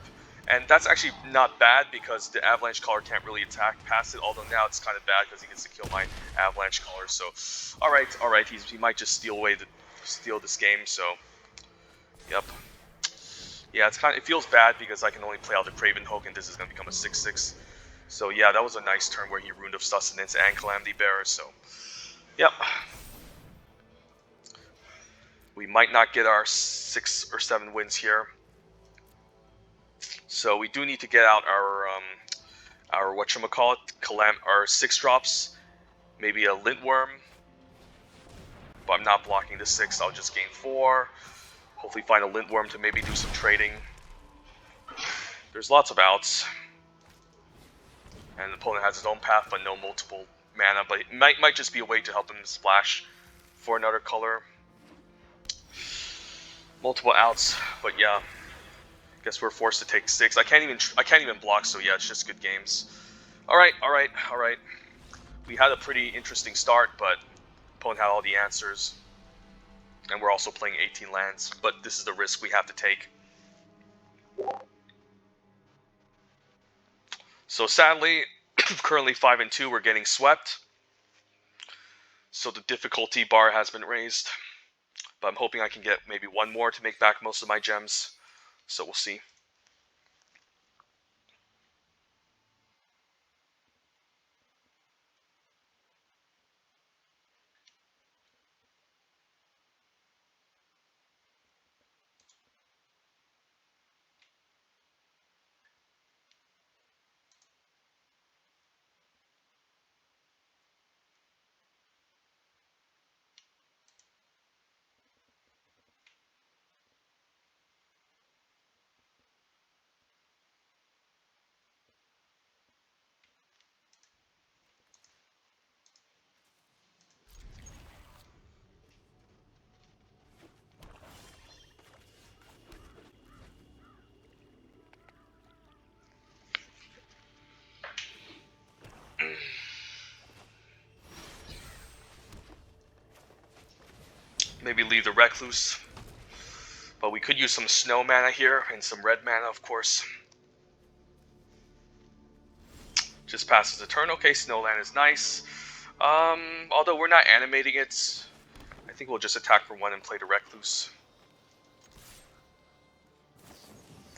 And that's actually not bad, because the Avalanche Caller can't really attack past it, although now it's kind of bad because he gets to kill my Avalanche Caller. So, alright, he might just steal this game, so, yep. Yeah, it feels bad because I can only play out the Craven Hook, and this is going to become a 6/6. So yeah, that was a nice turn where he Rune of Sustenance and Calamity Bearer, so, yep. We might not get our 6 or 7 wins here. So we do need to get out our whatchamacallit, our 6 drops, maybe a Lintworm. But I'm not blocking the 6, I'll just gain 4. Hopefully find a Lintworm to maybe do some trading. There's lots of outs. And the opponent has his own path, but no multiple mana. But it might just be a way to help him splash for another color. Multiple outs, but yeah. Guess we're forced to take 6. I can't even block, so yeah, it's just good games. Alright. We had a pretty interesting start, but opponent had all the answers. And we're also playing 18 lands, but this is the risk we have to take. So sadly, currently 5-2, we're getting swept. So the difficulty bar has been raised. But I'm hoping I can get maybe 1 more to make back most of my gems. So we'll see. Maybe leave the Recluse. But we could use some snow mana here, and some red mana, of course. Just passes the turn. Okay, Snowland is nice. Although we're not animating it, I think we'll just attack for 1 and play the Recluse.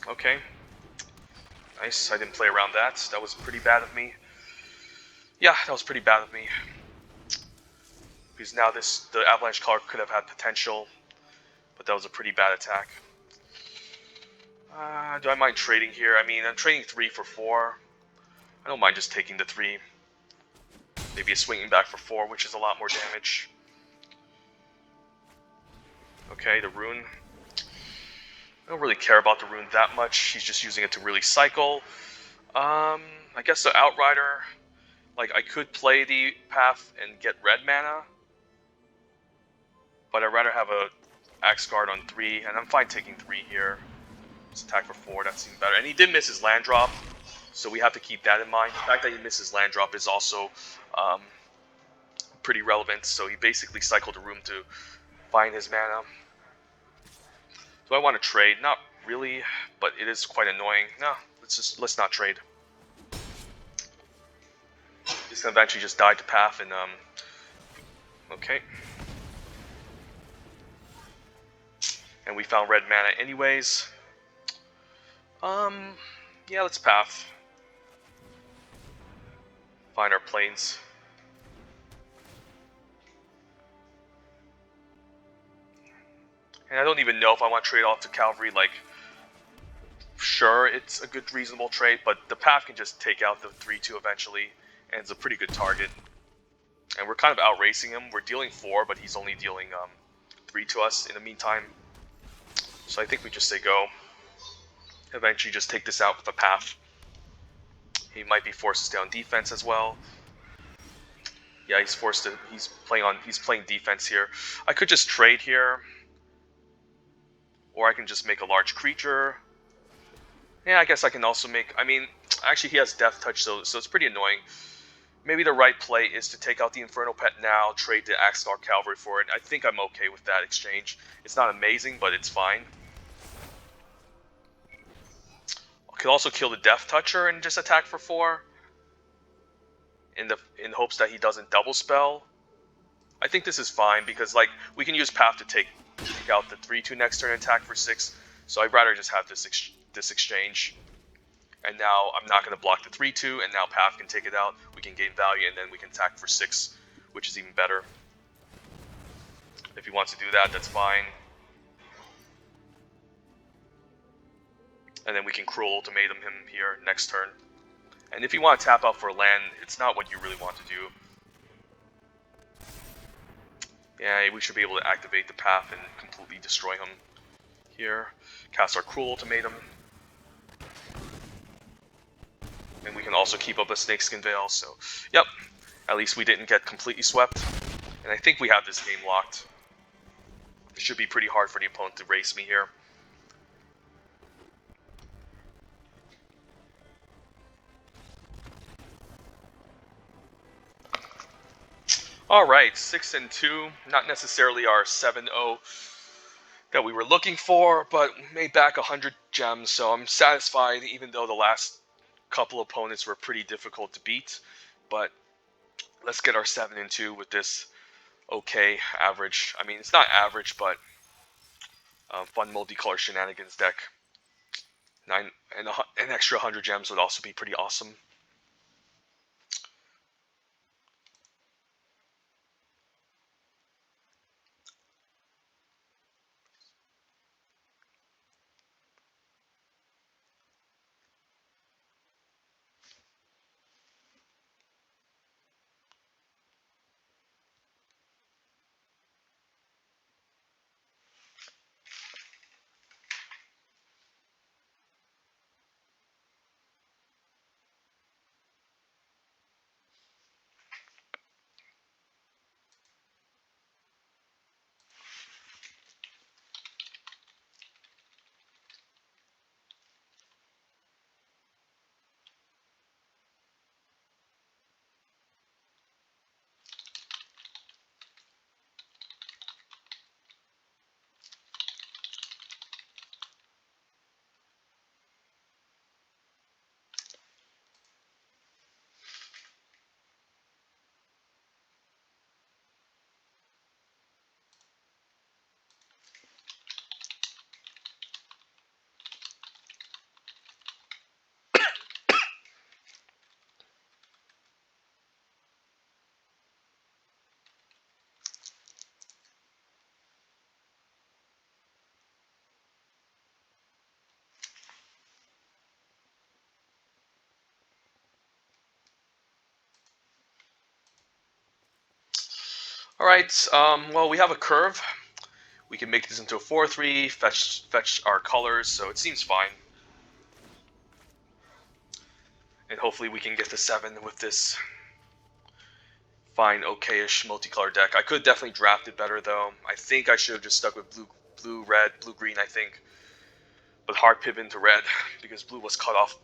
Okay. Nice, I didn't play around that. That was pretty bad of me. Yeah, that was pretty bad of me. Because now the Avalanche Caller could have had potential, but that was a pretty bad attack. Do I mind trading here? I mean, I'm trading 3 for 4. I don't mind just taking the 3. Maybe a swinging back for 4, which is a lot more damage. Okay, the Rune. I don't really care about the Rune that much. He's just using it to really cycle. I guess the Outrider, like, I could play the path and get red mana, but I'd rather have a Axe Guard on 3, and I'm fine taking 3 here. Let's attack for 4, that seems better. And he did miss his land drop, so we have to keep that in mind. The fact that he missed his land drop is also pretty relevant, so he basically cycled the room to find his mana. Do I want to trade? Not really, but it is quite annoying. No, let's not trade. He's gonna eventually just die to path, and okay. And we found red mana anyways. Yeah, let's path. Find our planes. And I don't even know if I want to trade off to Cavalry. Like, sure, it's a good, reasonable trade, but the path can just take out the 3-2 eventually, and it's a pretty good target. And we're kind of outracing him. We're dealing 4, but he's only dealing 3 to us in the meantime. So I think we just say go. Eventually just take this out with a path. He might be forced to stay on defense as well. Yeah, he's forced to. He's playing defense here. I could just trade here, or I can just make a large creature. Yeah, I guess I can also make. I mean, actually, he has Death Touch, so it's pretty annoying. Maybe the right play is to take out the Inferno Pet now, trade the Axgar Cavalry for it. I think I'm okay with that exchange. It's not amazing, but it's fine. I could also kill the Death Toucher and just attack for 4. In hopes that he doesn't double spell. I think this is fine because like we can use Path to take out the 3/2 next turn and attack for 6. So I'd rather just have this exchange. And now I'm not going to block the 3/2, and now Path can take it out. We can gain value, and then we can attack for 6, which is even better. If he wants to do that, that's fine. And then we can Cruel Ultimatum him here next turn. And if you want to tap out for a land, it's not what you really want to do. Yeah, we should be able to activate the Path and completely destroy him here. Cast our Cruel Ultimatum. And we can also keep up a Snakeskin Veil, so yep. At least we didn't get completely swept. And I think we have this game locked. It should be pretty hard for the opponent to race me here. Alright, 6-2. Not necessarily our 7-0 that we were looking for, but made back 100 gems, so I'm satisfied, even though the last couple opponents were pretty difficult to beat. But let's get our 7-2 with this okay average. I mean, it's not average, but fun multicolor shenanigans deck. An extra 100 gems would also be pretty awesome. Alright, well, we have a curve. We can make this into a 4-3, fetch our colors, so it seems fine. And hopefully we can get the 7 with this fine, okay-ish multicolor deck. I could definitely draft it better, though. I think I should have just stuck with blue, red, blue-green, I think. But hard pivot into red, because blue was cut off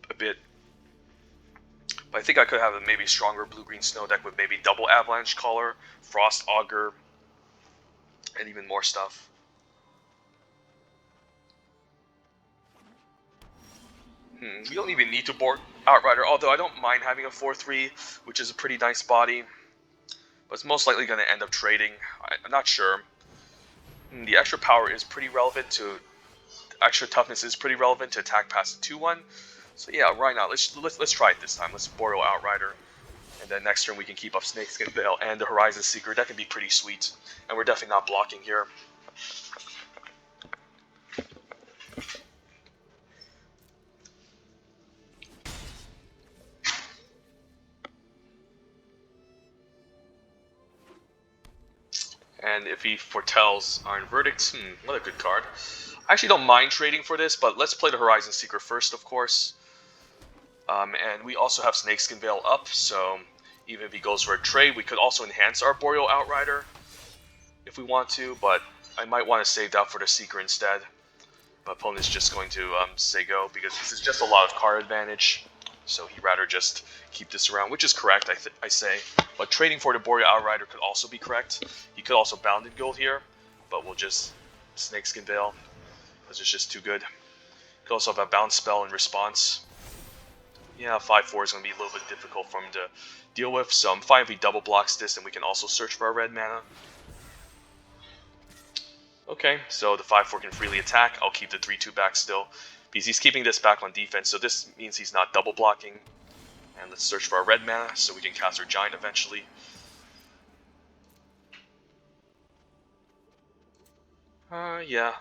a bit. But I think I could have a maybe stronger blue-green snow deck with maybe double Avalanche Caller, Frost Augur, and even more stuff. We don't even need to board Outrider, although I don't mind having a 4-3, which is a pretty nice body. But it's most likely going to end up trading. I'm not sure. The extra power is pretty relevant to... Extra toughness is pretty relevant to attack past the 2-1. So yeah, why not? Let's try it this time. Let's borrow Outrider. And then next turn we can keep up Snakeskin Veil and the Horizon Seeker. That can be pretty sweet. And we're definitely not blocking here. And if he foretells Iron Verdict, what a good card. I actually don't mind trading for this, but let's play the Horizon Seeker first, of course. And we also have Snakeskin Veil up, so even if he goes for a trade, we could also enhance our Boreal Outrider if we want to, but I might want to save that for the Seeker instead. My opponent's just going to say go, because this is just a lot of card advantage, so he'd rather just keep this around, which is correct, I say. But trading for the Boreal Outrider could also be correct. He could also Bounded Gold here, but we'll just Snakeskin Veil, because it's just too good. Could also have a Bounce Spell in response. Yeah, 5/4 is going to be a little bit difficult for him to deal with, so I'm fine if he double blocks this, and we can also search for our red mana. Okay, so the 5/4 can freely attack. I'll keep the 3/2 back still, because he's keeping this back on defense, so this means he's not double blocking. And let's search for our red mana, so we can cast our Giant eventually. Yeah.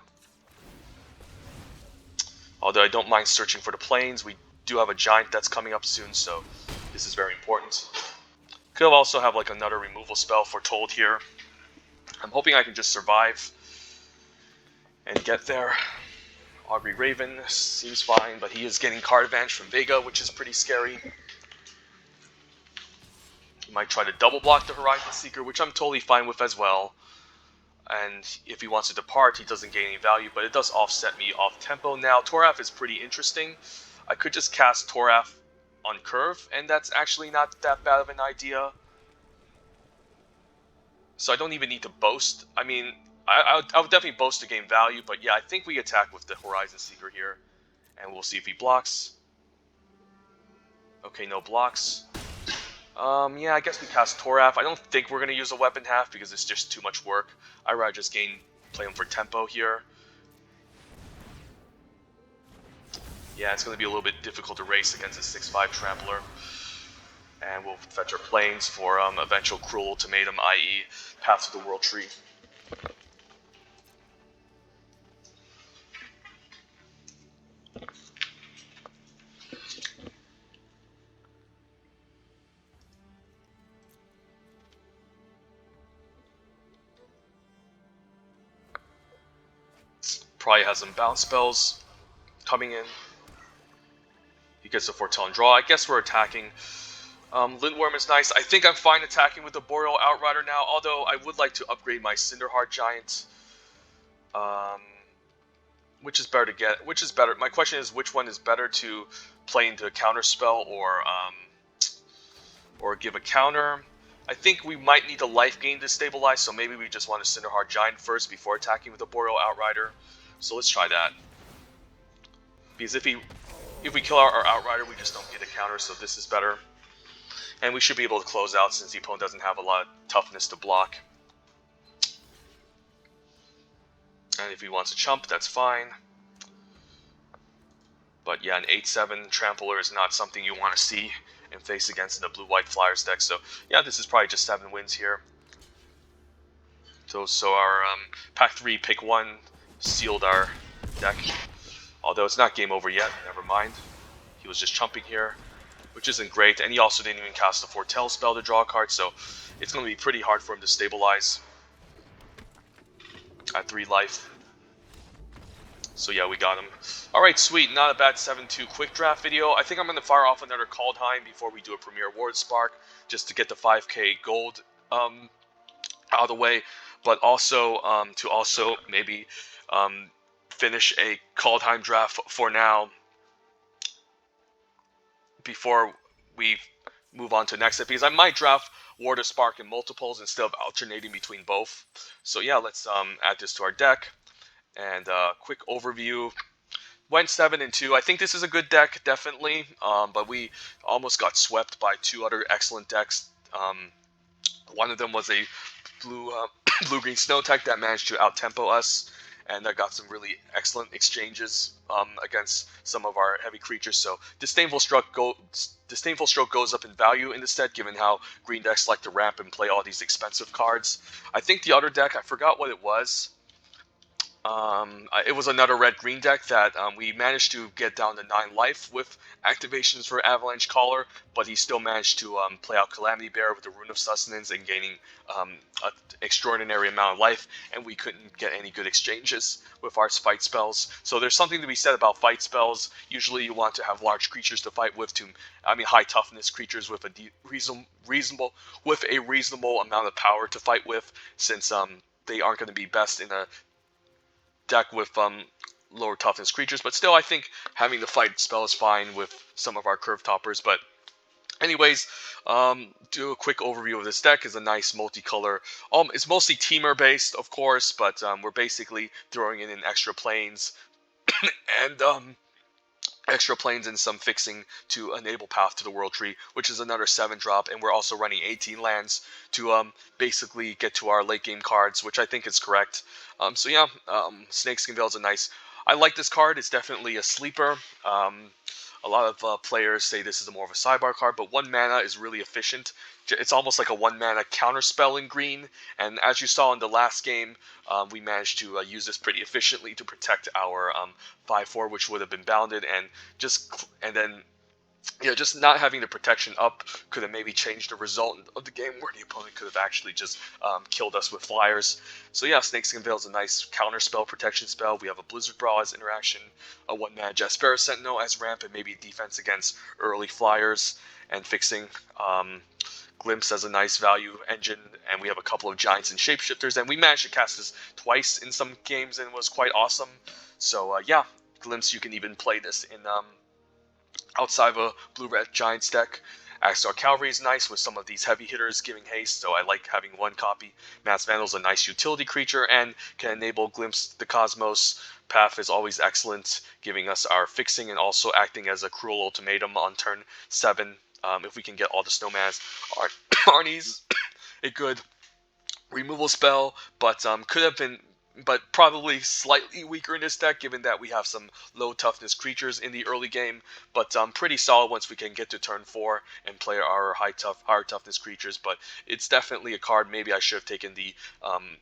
Although I don't mind searching for the planes, we do have a Giant that's coming up soon, so this is very important. Could also have like another removal spell foretold here. I'm hoping I can just survive and get there. Augury Raven seems fine, but he is getting card advantage from Vega, which is pretty scary. He might try to double block the Horizon Seeker, which I'm totally fine with as well. And if he wants to depart, he doesn't gain any value, but it does offset me off tempo. Now, Toralf is pretty interesting. I could just cast Toralf on curve, and that's actually not that bad of an idea. So I don't even need to boast. I mean, I would definitely boast to gain value, but yeah, I think we attack with the Horizon Seeker here, and we'll see if he blocks. Okay, no blocks. Yeah, I guess we cast Toralf. I don't think we're going to use a weapon half because it's just too much work. I'd rather just play him for tempo here. Yeah, it's going to be a little bit difficult to race against a 6/5 Trampler. And we'll fetch our planes for eventual Cruel Ultimatum, i.e. Path to the World Tree. Probably has some bounce spells coming in. He gets a Foretell and Draw. I guess we're attacking. Lindworm is nice. I think I'm fine attacking with the Boreal Outrider now, although I would like to upgrade my Cinderheart Giant. Which is better to get? Which is better? My question is, which one is better to play into a counter spell or give a counter? I think we might need a life gain to stabilize, so maybe we just want a Cinderheart Giant first before attacking with the Boreal Outrider. So let's try that. Because if we kill our Outrider, we just don't get a counter, so this is better. And we should be able to close out since the opponent doesn't have a lot of toughness to block. And if he wants a chump, that's fine. But yeah, an 8/7 Trampler is not something you want to see and face against in a blue-white Flyers deck. So yeah, this is probably just 7 wins here. So our Pack 3 Pick 1 sealed our deck. Although it's not game over yet, never mind. He was just chumping here, which isn't great. And he also didn't even cast a Foretell spell to draw a card, so it's going to be pretty hard for him to stabilize at 3 life. So yeah, we got him. Alright, sweet. Not a bad 7-2 quick draft video. I think I'm going to fire off another Kaldheim before we do a Premier Ward Spark, just to get the 5k gold out of the way, but also to also maybe finish a Kaldheim draft for now before we move on to next step, because I might draft Ward or Spark in multiples instead of alternating between both. So yeah, let's add this to our deck. And quick overview. Went 7-2. I think this is a good deck, definitely. But we almost got swept by 2 other excellent decks. One of them was a blue-green snow tech that managed to out-tempo us, and that got some really excellent exchanges against some of our heavy creatures. So Disdainful Stroke goes up in value in this deck, given how green decks like to ramp and play all these expensive cards. I think the other deck, I forgot what it was. It was another red-green deck that we managed to get down to 9 life with activations for Avalanche Caller, but he still managed to play out Calamity Bear with the Rune of Sustenance and gaining an extraordinary amount of life, and we couldn't get any good exchanges with our fight spells. So there's something to be said about fight spells. Usually you want to have large creatures to fight with, high toughness creatures with a reasonable amount of power to fight with, since they aren't going to be best in a deck with lower toughness creatures, but still I think having the fight spell is fine with some of our curve toppers. But anyways, do a quick overview of this deck. Is a nice multicolor. It's mostly Temur based, of course, but we're basically throwing in extra planes and extra planes and some fixing to enable Path to the World Tree, which is another 7-drop, and we're also running 18 lands to basically get to our late game cards, which I think is correct. So yeah, Snakeskin Veil is a nice. I like this card. It's definitely a sleeper. A lot of players say this is more of a sidebar card, but 1 mana is really efficient. It's almost like a 1 mana counter spell in green, and as you saw in the last game, we managed to use this pretty efficiently to protect our 5/4, which would have been bounded, and then just not having the protection up could have maybe changed the result of the game, where the opponent could have actually just killed us with flyers. So yeah, Snakeskin Veil is a nice counter spell, protection spell. We have a Blizzard Brawl as interaction, a 1 mana Jaspera Sentinel as ramp, and maybe defense against early flyers and fixing. Glimpse as a nice value engine, and we have a couple of giants and shapeshifters, and we managed to cast this twice in some games and it was quite awesome. So yeah, Glimpse, you can even play this in outside of a blue-red Giants deck. Axstar Cavalry is nice with some of these heavy hitters giving haste, so I like having 1 copy. Mass Vandal is a nice utility creature and can enable Glimpse the Cosmos. Path is always excellent, giving us our fixing and also acting as a cruel ultimatum on turn 7. If we can get all the snowmans. Arnie's a good removal spell, but probably slightly weaker in this deck, given that we have some low toughness creatures in the early game, but pretty solid once we can get to turn 4 and play our higher toughness creatures. But it's definitely a card maybe I should have taken the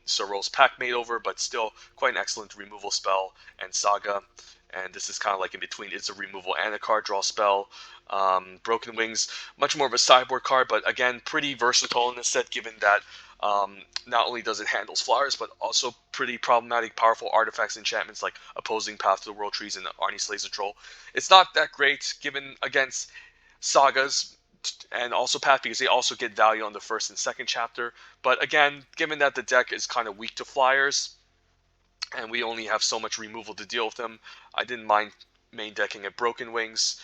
Sorrel's Packmate over, but still quite an excellent removal spell. And Saga, and this is kind of like in between, it's a removal and a card draw spell. Broken Wings, much more of a sideboard card, but again, pretty versatile in this set, given that not only does it handles flyers, but also pretty problematic, powerful artifacts, enchantments like opposing Path to the World Trees and Arnie Slays the Troll. It's not that great given against sagas and also Path, because they also get value on the first and second chapter. But again, given that the deck is kind of weak to flyers, and we only have so much removal to deal with them, I didn't mind main decking at Broken Wings.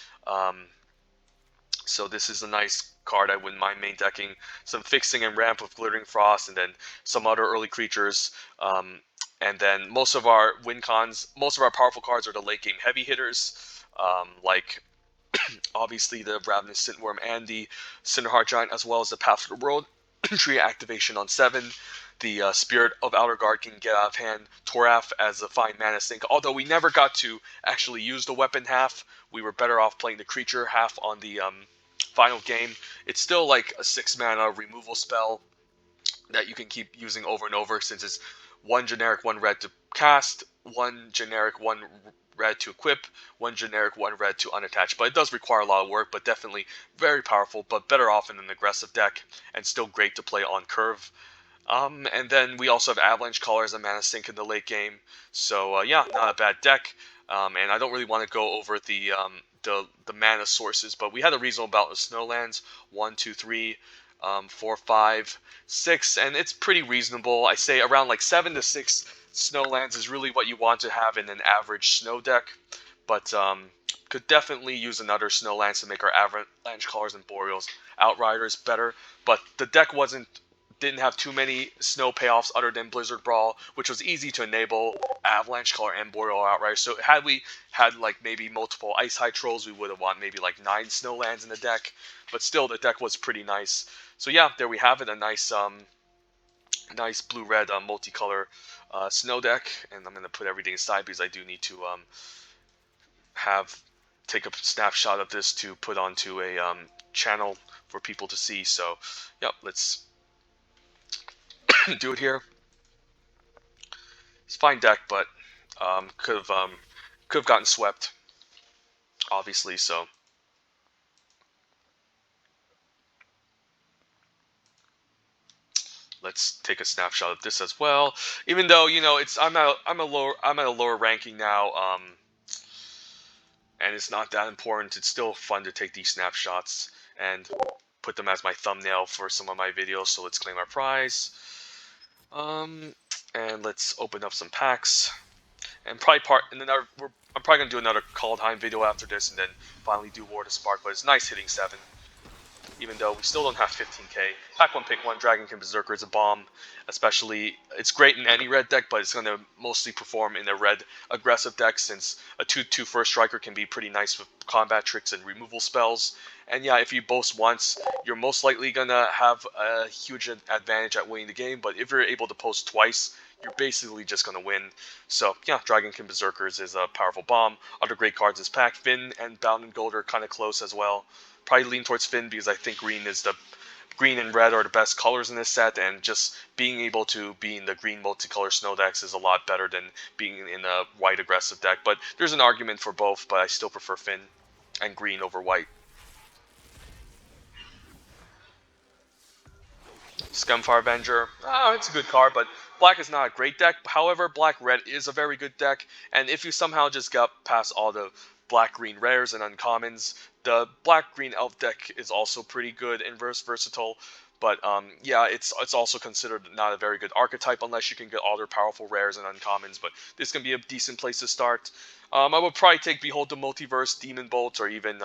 So this is a nice card I wouldn't mind main decking. Some fixing and ramp with Glittering Frost, and then some other early creatures. And then most of our powerful cards are the late game heavy hitters, like obviously the Ravenous Sintworm and the Cinderheart Giant, as well as the Path to the World Tree activation on 7. The Spirit of Outer Guard can get out of hand. Toralf as a fine mana sink. Although we never got to actually use the weapon half, we were better off playing the creature half on the final game. It's still like a 6 mana removal spell that you can keep using over and over, since it's 1 generic 1 red to cast, 1 generic 1 red to equip, 1 generic 1 red to unattach. But it does require a lot of work, but definitely very powerful, but better off in an aggressive deck, and still great to play on curve. And then we also have Avalanche Caller as a mana sink in the late game. So yeah, not a bad deck. And I don't really want to go over the mana sources, but we had a reasonable amount of Snowlands, 1, 2, 3, 4, 5, 6, and it's pretty reasonable. I say around like 7 to 6 Snowlands is really what you want to have in an average snow deck, but could definitely use another Snowlands to make our Avalanche Callers and Boreals Outriders better. But the deck didn't have too many snow payoffs other than Blizzard Brawl, which was easy to enable Avalanche Caller and Boreal Outriders. So had we had like maybe multiple Ice High Trolls, we would have won maybe like 9 Snowlands in the deck. But still, the deck was pretty nice. So yeah, there we have it, a nice nice blue-red multicolor snow deck. And I'm going to put everything aside because I do need to take a snapshot of this to put onto a channel for people to see. So yeah, let's do it here. It's a fine deck, but Could have gotten swept, obviously. So let's take a snapshot of this as well. Even though it's I'm at a lower ranking now, and it's not that important. It's still fun to take these snapshots and put them as my thumbnail for some of my videos. So let's claim our prize. And let's open up some packs. And I'm probably gonna do another Kaldheim video after this, and then finally do War to Spark. But it's nice hitting 7, even though we still don't have 15k. Pack 1, pick 1, Dragonkin Berserker is a bomb. Especially, it's great in any red deck, but it's going to mostly perform in a red aggressive deck, since a 2/2 first striker can be pretty nice with combat tricks and removal spells. And yeah, if you boast once, you're most likely going to have a huge advantage at winning the game, but if you're able to post twice, you're basically just going to win. So yeah, Dragonkin Berserkers is a powerful bomb. Other great cards in this pack, Finn and Bound and Gold are kind of close as well. Probably lean towards Finn because I think green and red are the best colors in this set, and just being able to be in the green multicolor snow decks is a lot better than being in a white aggressive deck. But there's an argument for both, but I still prefer Finn and green over white. Scumfire Avenger, it's a good card, but black is not a great deck. However, black-red is a very good deck, and if you somehow just got past all the black-green rares and uncommons, the black-green elf deck is also pretty good and versatile. But yeah, it's also considered not a very good archetype unless you can get all their powerful rares and uncommons. But this can be a decent place to start. I would probably take Behold the Multiverse, Demon Bolt, or even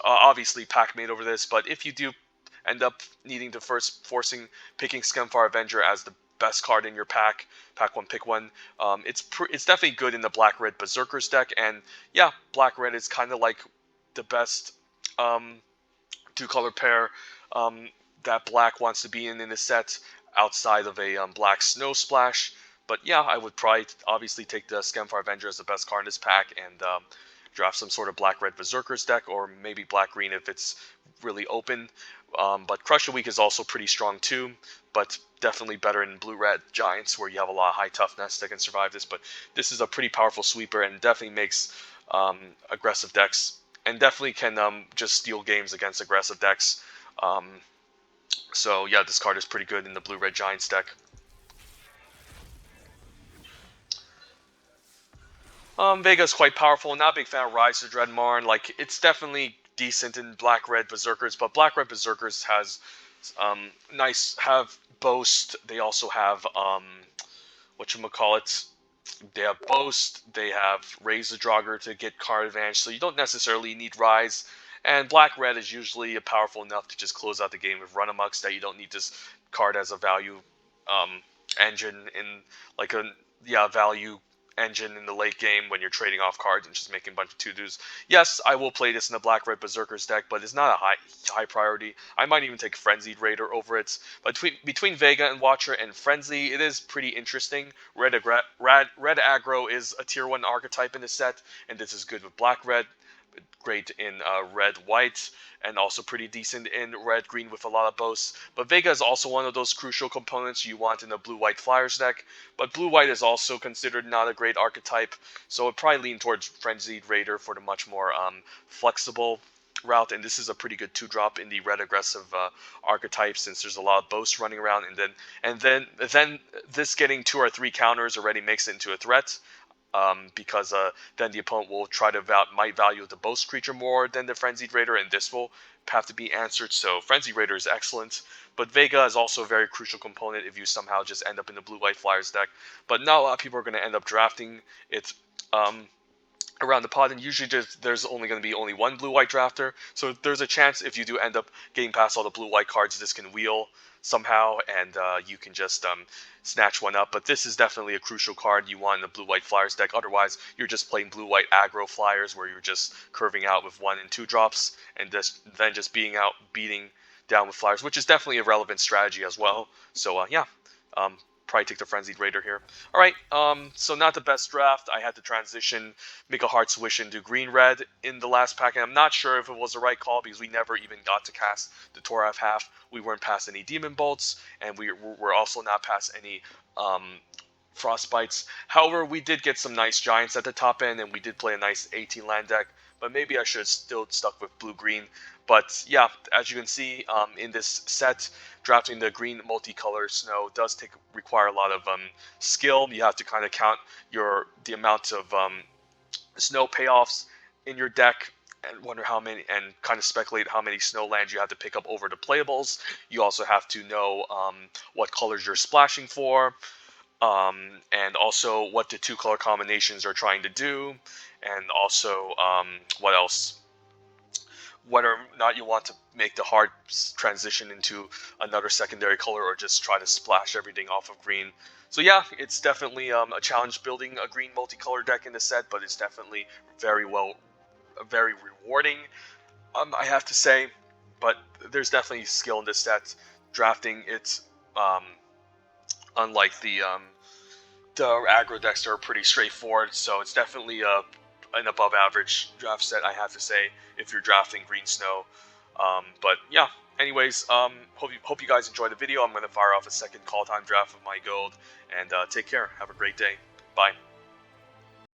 obviously Pac-Mate over this. But if you do end up needing to picking Scumfire Avenger as the best card in your pack 1, pick 1. It's definitely good in the black-red Berserkers deck, and yeah, black-red is kind of like the best two-color pair that black wants to be in this set, outside of a black Snow Splash. But yeah, I would probably obviously take the Scumfire Avenger as the best card in this pack, and draft some sort of black-red Berserkers deck, or maybe black-green if it's really open. But Crush a Week is also pretty strong too, but definitely better in blue-red Giants, where you have a lot of high toughness that can survive this. But this is a pretty powerful sweeper, and definitely makes aggressive decks, and definitely can just steal games against aggressive decks. So yeah, this card is pretty good in the blue-red Giants deck. Vega's quite powerful. Not a big fan of Rise of Dreadmarn. Like, it's definitely decent in Black-Red Berserkers, but Black-Red Berserkers have Boast. They also have whatchamacallit. They have Boast. They have Raise the Draugr to get card advantage, so you don't necessarily need Rise. And Black-Red is usually powerful enough to just close out the game with Run Amucks, that you don't need this card as a value engine in like a value engine in the late game when you're trading off cards and just making a bunch of to-dos. Yes, I will play this in the Black-Red Berserkers deck, but it's not a high priority. I might even take Frenzied Raider over it. But between Vega and Watcher and Frenzy, it is pretty interesting. Red aggro is a tier 1 archetype in this set, and this is good with Black-Red. Great in red-white, and also pretty decent in red-green with a lot of boasts. But Vega is also one of those crucial components you want in a blue-white Flyers deck. But blue-white is also considered not a great archetype, so it probably lean towards Frenzied Raider for the much more flexible route. And this is a pretty good 2-drop in the red aggressive archetype, since there's a lot of boasts running around, and then this getting 2 or 3 counters already makes it into a threat. Because then the opponent will try to might value the Boast creature more than the Frenzied Raider, and this will have to be answered. So Frenzied Raider is excellent, but Vega is also a very crucial component if you somehow just end up in the blue-white Flyers deck. But not a lot of people are going to end up drafting it around the pod, and usually there's only going to be only one blue-white drafter. So there's a chance if you do end up getting past all the blue-white cards, this can wheel somehow, and you can just snatch one up. But this is definitely a crucial card you want in the blue-white Flyers deck. Otherwise, you're just playing blue-white aggro Flyers, where you're just curving out with 1 and 2 drops, and then just beating down with Flyers, which is definitely a relevant strategy as well. So yeah, probably take the Frenzied Raider here. All right, so not the best draft. I had to transition, make a hard switch into green-red in the last pack, and I'm not sure if it was the right call because we never even got to cast the Toralf half. We weren't past any Demon Bolts, and we were also not past any Frostbites. However, we did get some nice giants at the top end, and we did play a nice 18 land deck. But maybe I should have still stuck with blue-green. But yeah, as you can see in this set, drafting the green multicolor snow does require a lot of skill. You have to kind of count the amount of snow payoffs in your deck and wonder how many, and kind of speculate how many snow lands you have to pick up over the playables. You also have to know what colors you're splashing for, and also what the 2-color combinations are trying to do, and also what else, whether or not you want to make the hard transition into another secondary color or just try to splash everything off of green. So yeah, it's definitely a challenge building a green multicolor deck in the set, but it's definitely very rewarding, I have to say. But there's definitely skill in this set. Drafting it, unlike the aggro decks are pretty straightforward, so it's definitely an above average draft set, I have to say, if you're drafting green snow. But yeah, anyways, hope you guys enjoyed the video. I'm going to fire off a second Kaldheim draft of my gold, and take care. Have a great day. Bye.